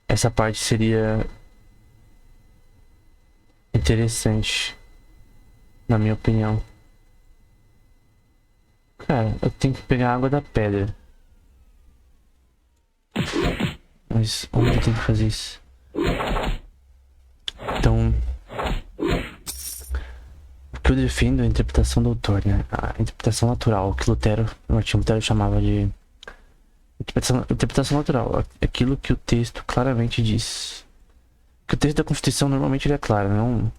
essa parte seria interessante, na minha opinião. Cara, eu tenho que pegar a água da pedra. Mas onde eu tenho que fazer isso? Então, o que eu defendo é a interpretação do autor, né? A interpretação natural, que Martinho Lutero chamava de interpretação natural, aquilo que o texto claramente diz. Que o texto da Constituição normalmente ele é claro, não é um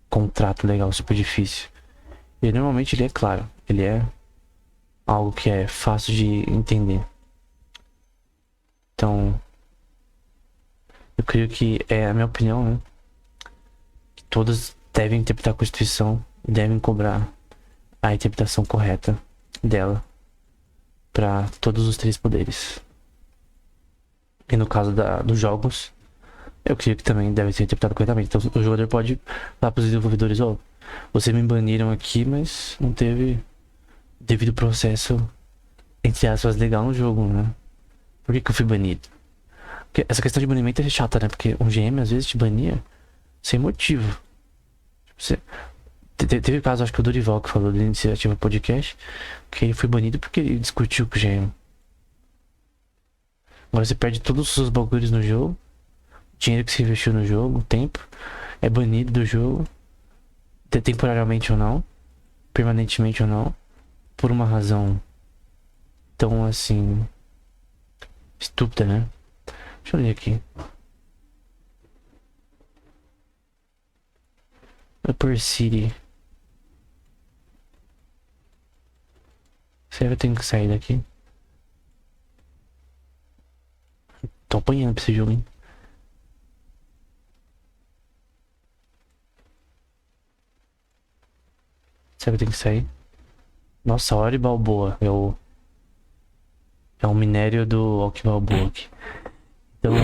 contrato legal super difícil. Ele normalmente ele é claro, ele é algo que é fácil de entender. Então, eu creio que é a minha opinião, né? Que todos devem interpretar a Constituição e devem cobrar a interpretação correta dela para todos os três poderes. E no caso dos jogos, eu creio que também deve ser interpretado corretamente. Então o jogador pode falar para os desenvolvedores: vocês me baniram aqui, mas não teve devido processo, entre aspas, legal no jogo, né? Por que eu fui banido? Porque essa questão de banimento é chata, né? Porque um GM às vezes te bania sem motivo. Teve o caso, acho que o Dorival, que falou da iniciativa podcast, que ele foi banido porque ele discutiu com o GM. Agora você perde todos os seus bagulhos no jogo, dinheiro que se investiu no jogo, tempo, é banido do jogo, temporariamente ou não, permanentemente ou não, por uma razão tão assim estúpida, né? Deixa eu ler aqui. Upper City. Será que eu tenho que sair daqui? Tô apanhando pra esse jogo, hein? Será que eu tenho que sair? Nossa, Ori Balboa. É o minério do Alck Balboa aqui. Então,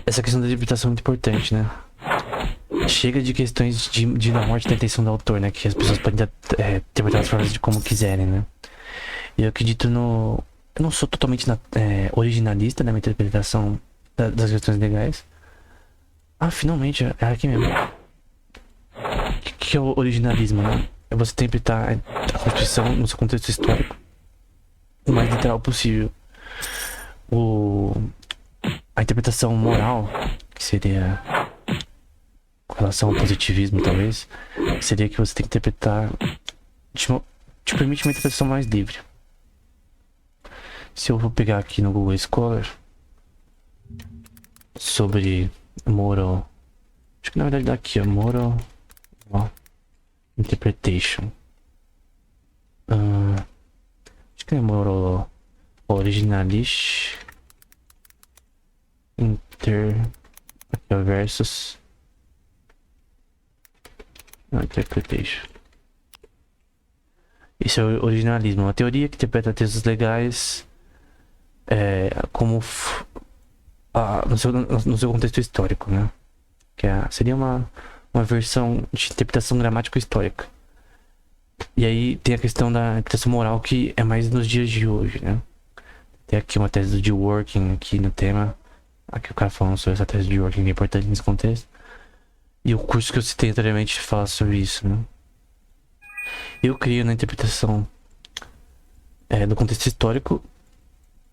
essa questão da interpretação é muito importante, né? Chega de questões de da morte da intenção do autor, né? Que as pessoas podem interpretar as formas de como quiserem, né? E eu acredito no... Eu não sou totalmente originalista na minha interpretação das questões legais. Ah, finalmente, é aqui mesmo. O que é o originalismo, né? É você interpretar a Constituição no seu contexto histórico o mais literal possível. A interpretação moral, que seria com relação ao positivismo, talvez, seria que você tem que interpretar te permite uma interpretação mais livre. Se eu vou pegar aqui no Google Scholar sobre moral, acho que na verdade dá aqui, moral interpretation. Acho que é moral originalist aqui é versus interpretation. Isso é o originalismo, uma teoria que interpreta textos legais como no seu contexto histórico, né? Que seria uma versão de interpretação gramática histórica. E aí tem a questão da interpretação moral, que é mais nos dias de hoje, né? Tem aqui uma tese de Working aqui no tema. Aqui o cara falando sobre essa tese de Working, que é importante nesse contexto. E o curso que eu citei anteriormente fala sobre isso, né? Eu creio na interpretação do contexto histórico,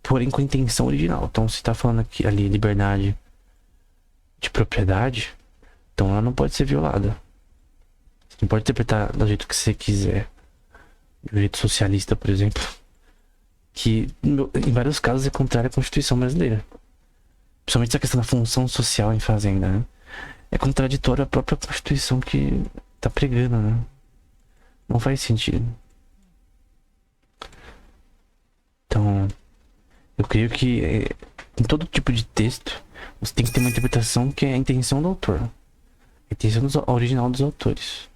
porém com a intenção original. Então, se tá falando aqui ali liberdade de propriedade, então ela não pode ser violada. Você não pode interpretar do jeito que você quiser. Do jeito socialista, por exemplo, que em vários casos é contrário à Constituição brasileira. Principalmente essa questão da função social em fazenda, né? É contraditório à própria Constituição que tá pregando, né? Não faz sentido. Então, eu creio que em todo tipo de texto você tem que ter uma interpretação que é a intenção do autor, a intenção original dos autores,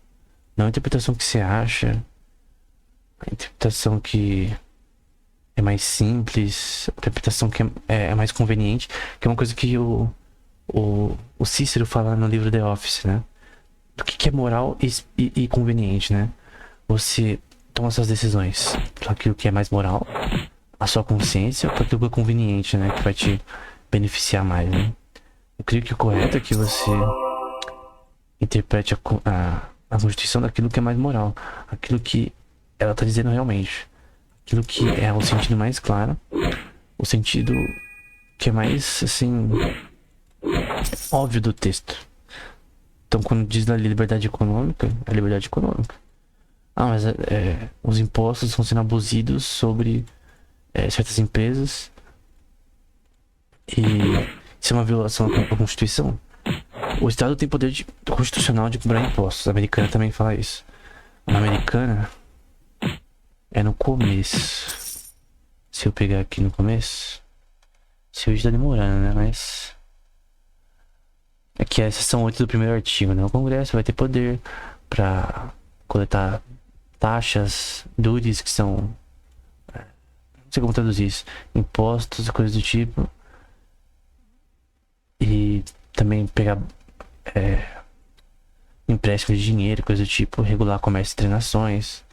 não a interpretação que você acha, a interpretação que é mais simples, a interpretação que é mais conveniente, que é uma coisa que o Cícero fala no livro The Office, né? Do que é moral e conveniente, né? Você toma suas decisões para aquilo que é mais moral, a sua consciência, para aquilo que é conveniente, né? Que vai te beneficiar mais, né? Eu creio que o correto é que você interprete a Constituição daquilo que é mais moral, aquilo que ela tá dizendo realmente, aquilo que é o sentido mais claro, o sentido que é mais, assim, óbvio do texto. Então, quando diz da liberdade econômica, é liberdade econômica. Ah, mas os impostos estão sendo abusidos sobre certas empresas e isso é uma violação da Constituição. O Estado tem poder constitucional de cobrar impostos. A americana também fala isso. Na americana é no começo. Se eu pegar aqui no começo, se hoje tá demorando, né? Mas aqui é a seção 8 do primeiro artigo, né? O Congresso vai ter poder para coletar taxas, duties, que são, não sei como traduzir isso, impostos e coisas do tipo, e também pegar empréstimos de dinheiro, coisa do tipo, regular comércio entre nações,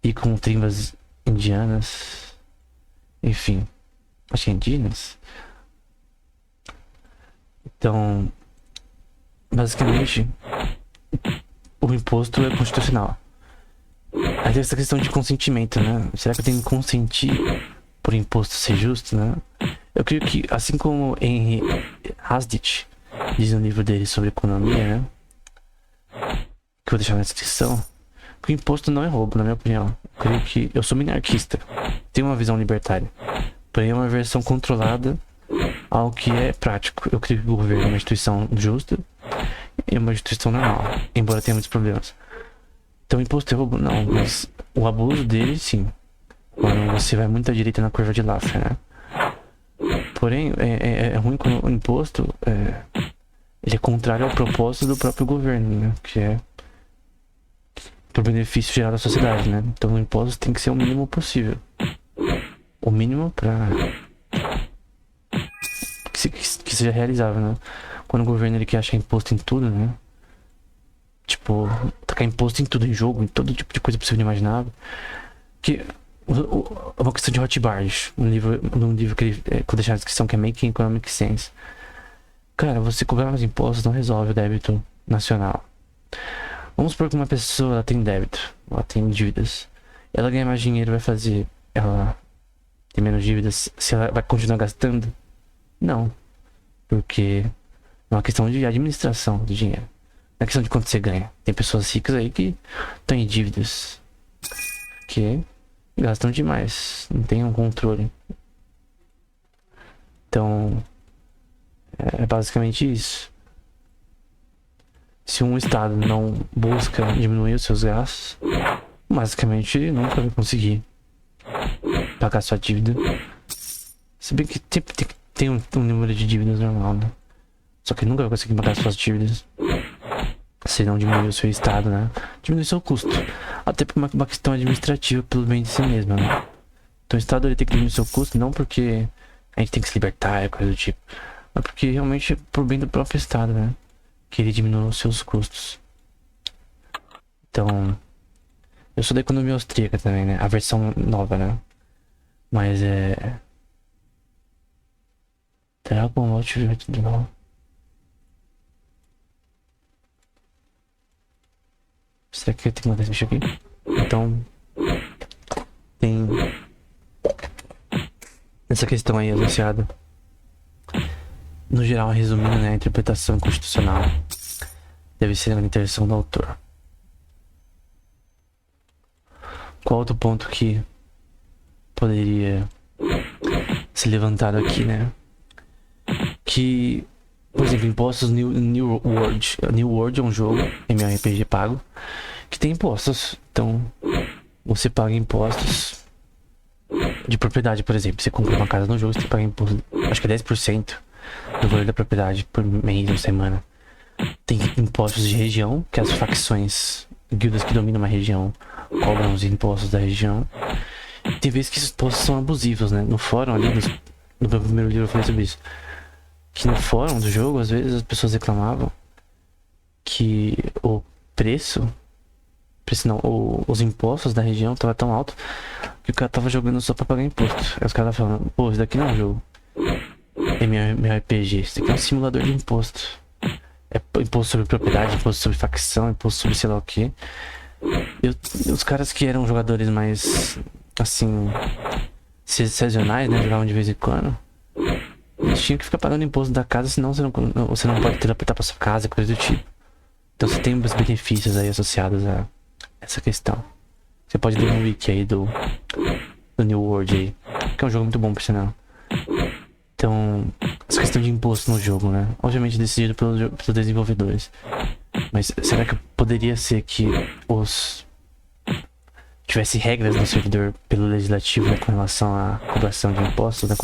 e com tribos indianas, enfim, acho que indígenas. Então, basicamente, o imposto é constitucional. Aí tem essa questão de consentimento, né? Será que eu tenho que consentir por imposto ser justo, né? Eu creio que, assim como Henry Hazlitt diz no livro dele sobre economia, né? Que eu vou deixar na descrição, que o imposto não é roubo, na minha opinião. Eu creio que eu sou minarquista, tenho uma visão libertária, porém é uma versão controlada ao que é prático. Eu creio que o governo é uma instituição justa e uma instituição normal, embora tenha muitos problemas. Então, o imposto é roubo? Não, mas o abuso dele, sim. Quando você vai muito à direita na curva de Laffer, né? Porém, é ruim quando o imposto ele é contrário ao propósito do próprio governo, né? Que é pro benefício geral da sociedade, né? Então o imposto tem que ser o mínimo possível. O mínimo pra que seja realizável, né? Quando o governo ele quer achar imposto em tudo, né? Tipo, tacar imposto em tudo, em jogo, em todo tipo de coisa possível e imaginável. Que é uma questão de Rothbard, num livro que eu vou deixar na descrição, que é Making Economic Sense. Cara, você cobrar mais impostos não resolve o débito nacional. Vamos supor que uma pessoa ela tem débito, ela tem dívidas. Ela ganha mais dinheiro, vai fazer ela ter menos dívidas se ela vai continuar gastando? Não. Porque é uma questão de administração do dinheiro. Não é questão de quanto você ganha. Tem pessoas ricas aí que estão em dívidas, que gastam demais, não tem um controle. Então, é basicamente isso. Se um estado não busca diminuir os seus gastos, basicamente nunca vai conseguir pagar sua dívida. Se bem que tem um número de dívidas normal, né? Só que nunca vai conseguir pagar suas dívidas se não diminuir o seu estado, né? Diminuir seu custo. Até por uma questão administrativa pelo bem de si mesmo, né? Então o estado ele tem que diminuir seu custo não porque a gente tem que se libertar, coisa do tipo, mas porque realmente é por bem do próprio estado, né? Que ele diminua os seus custos. Então, eu sou da economia austríaca também, né? A versão nova, né? Mas Dragon Ball de novo. Será que eu tenho que mandar esse bicho aqui? Então, tem essa questão aí associada. No geral, resumindo, né, a interpretação constitucional deve ser a intenção do autor. Qual outro ponto que poderia ser levantado aqui, né? Que, por exemplo, impostos New World. New World é um jogo MMORPG pago que tem impostos. Então, você paga impostos de propriedade, por exemplo. Você compra uma casa no jogo, você tem que pagar imposto, acho que é 10% do valor da propriedade por mês ou semana. Tem impostos de região, que as facções, guildas que dominam uma região, cobram os impostos da região. Tem vezes que esses impostos são abusivos, né? No fórum ali, no meu primeiro livro eu falei sobre isso. Que no fórum do jogo, às vezes as pessoas reclamavam que o preço não, os impostos da região tava tão alto que o cara tava jogando só pra pagar imposto. Aí os caras falando, pô, isso daqui não é um jogo MMORPG, isso daqui é um simulador de imposto. É imposto sobre propriedade, imposto sobre facção, imposto sobre sei lá o que. Os caras que eram jogadores mais, assim, sazonais, né, jogavam de vez em quando, eles tinham que ficar pagando imposto da casa, senão você não pode teleportar pra sua casa, coisa do tipo. Então você tem os benefícios aí associados a essa questão. Você pode ler um wiki aí do New World aí, que é um jogo muito bom, por sinal. Então, essa questão de imposto no jogo, né? Obviamente decidido pelos desenvolvedores. Mas será que poderia ser que tivesse regras no servidor pelo legislativo, né, com relação à cobração de impostos, né,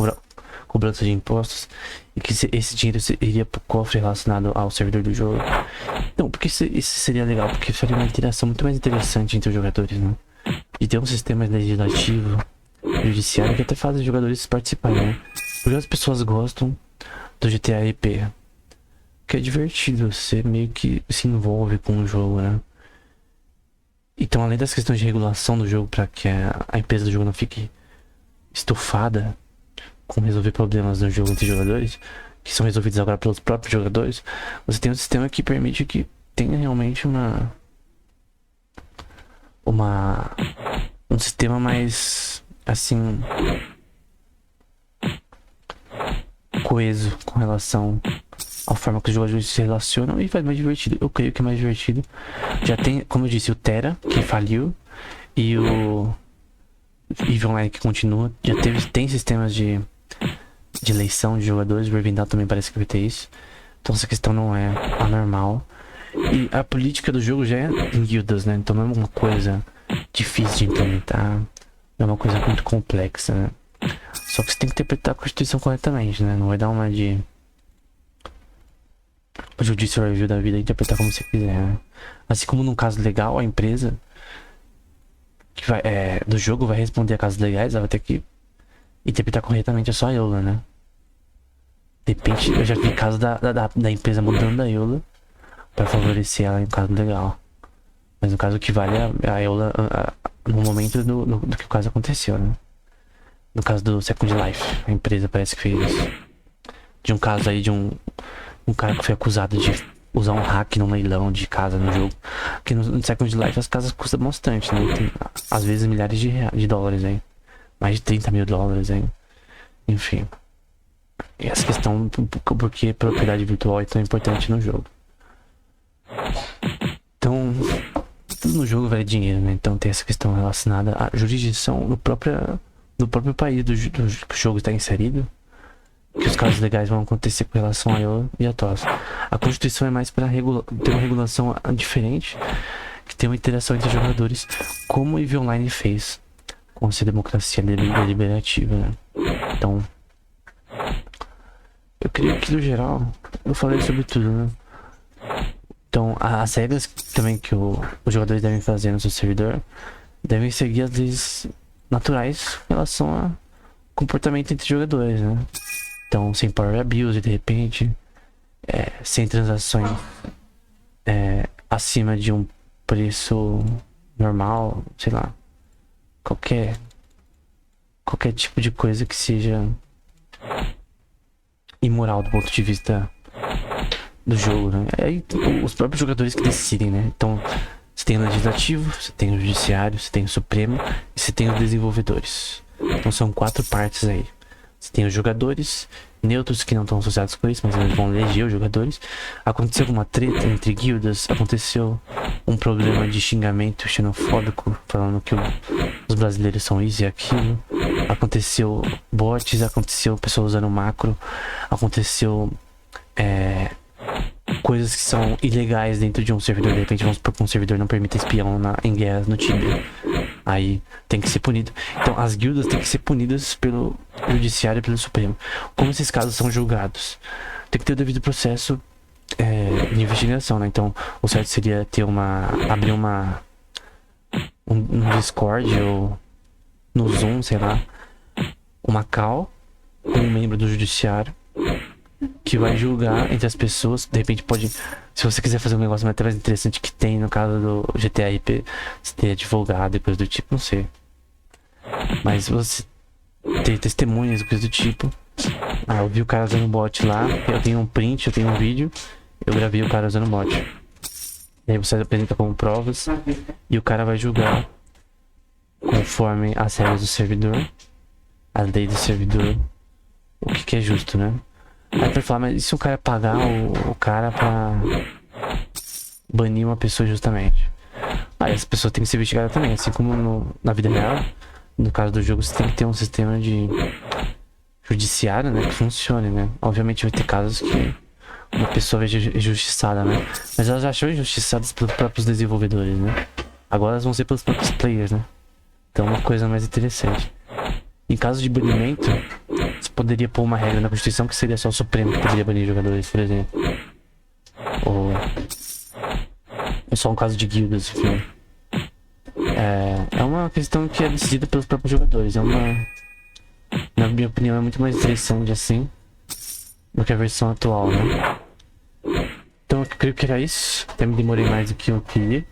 cobrança de impostos, e que esse dinheiro iria pro cofre relacionado ao servidor do jogo? Não, porque isso seria legal, porque faria uma interação muito mais interessante entre os jogadores, né? E ter um sistema legislativo, judiciário, que até faz os jogadores participarem, né? Porque as pessoas gostam do GTA RP, que é divertido, você meio que se envolve com o jogo, né? Então, além das questões de regulação do jogo, para que a empresa do jogo não fique estufada com resolver problemas no jogo entre jogadores, que são resolvidos agora pelos próprios jogadores, você tem um sistema que permite que tenha realmente um sistema mais, assim, coeso com relação à forma que os jogadores se relacionam, e faz mais divertido. Eu creio que é mais divertido. Já tem, como eu disse, o Terra, que faliu, e o EVE Online, que continua. Tem sistemas de eleição de jogadores. O Rivendell também parece que vai ter isso. Então essa questão não é anormal. E a política do jogo já é em guildas, né? Então não é uma coisa difícil de implementar, não é uma coisa muito complexa, né? Só que você tem que interpretar a Constituição corretamente, né? Não vai dar uma de judicial review da vida e interpretar como você quiser, né? Assim como num caso legal, a empresa que vai, do jogo vai responder a casos legais, ela vai ter que interpretar corretamente a sua EULA, né? Depende, eu já vi casos da empresa mudando a EULA pra favorecer ela em caso legal. Mas no caso que vale a EULA no momento do que o caso aconteceu, né? No caso do Second Life, a empresa parece que fez isso. De um caso aí de um cara que foi acusado de usar um hack num leilão de casa no jogo. Porque no Second Life as casas custam bastante, né? Tem, às vezes milhares de dólares aí. Mais de 30 mil dólares aí. Enfim. E essa questão, porque propriedade virtual é tão importante no jogo. Então, tudo no jogo vale dinheiro, né? Então tem essa questão relacionada à jurisdição do próprio país do que o jogo está inserido. Que os casos legais vão acontecer com relação a eu e a TOS. A Constituição é mais para ter uma regulação diferente, que tem uma interação entre jogadores, como o EVE Online fez com essa democracia deliberativa, né? Então, eu creio que no geral eu falei sobre tudo, né? Então, as regras também que os jogadores devem fazer no seu servidor devem seguir as leis naturais em relação a comportamento entre jogadores, né? Então, sem power abuse, de repente, sem transações acima de um preço normal, sei lá, qualquer tipo de coisa que seja imoral do ponto de vista do jogo, né? Aí os próprios jogadores que decidem, né? Então, você tem o legislativo, você tem o judiciário, você tem o supremo e você tem os desenvolvedores. Então são 4 partes aí. Você tem os jogadores neutros que não estão associados com isso, mas eles vão eleger os jogadores. Aconteceu alguma treta entre guildas, aconteceu um problema de xingamento xenofóbico, falando que os brasileiros são isso e aquilo. Aconteceu bots, aconteceu pessoas usando macro, aconteceu coisas que são ilegais dentro de um servidor. De repente vamos supor que um servidor não permite espião em guerras no Tibia. Aí tem que ser punido. Então as guildas têm que ser punidas pelo judiciário e pelo Supremo. Como esses casos são julgados? Tem que ter o devido processo de investigação, né? Então o certo seria abrir um Discord ou no Zoom, sei lá, uma call com um membro do judiciário que vai julgar entre as pessoas. De repente pode, se você quiser fazer um negócio até mais interessante, que tem no caso do GTA RP, você ter advogado e coisa do tipo, não sei. Mas você ter testemunhas e coisa do tipo. Eu vi o cara usando bot lá, eu tenho um print, eu tenho um vídeo, eu gravei o cara usando bot. E aí você apresenta como provas e o cara vai julgar conforme as regras do servidor, as leis do servidor, o que é justo, né? Aí vai falar, mas e se o cara pagar o cara pra banir uma pessoa justamente? Aí essa pessoa tem que ser investigada também, assim como na vida real. No caso do jogo, você tem que ter um sistema de judiciário, né, que funcione, né? Obviamente vai ter casos que uma pessoa vai ser injustiçada, né? Mas elas já são injustiçadas pelos próprios desenvolvedores, né? Agora elas vão ser pelos próprios players, né? Então é uma coisa mais interessante. Em caso de banimento, você poderia pôr uma regra na Constituição que seria só o Supremo que poderia banir jogadores, por exemplo. Ou é só um caso de guildas, enfim. É uma questão que é decidida pelos próprios jogadores. Na minha opinião, é muito mais interessante assim do que a versão atual, né? Então eu creio que era isso. Até me demorei mais do que eu queria.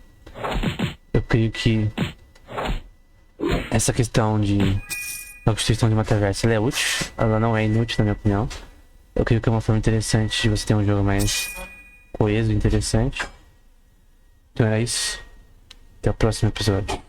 Eu creio que essa questão da Constituição de Metaverso, ela é útil. Ela não é inútil, na minha opinião. Eu creio que é uma forma interessante de você ter um jogo mais coeso e interessante. Então era isso. Até o próximo episódio.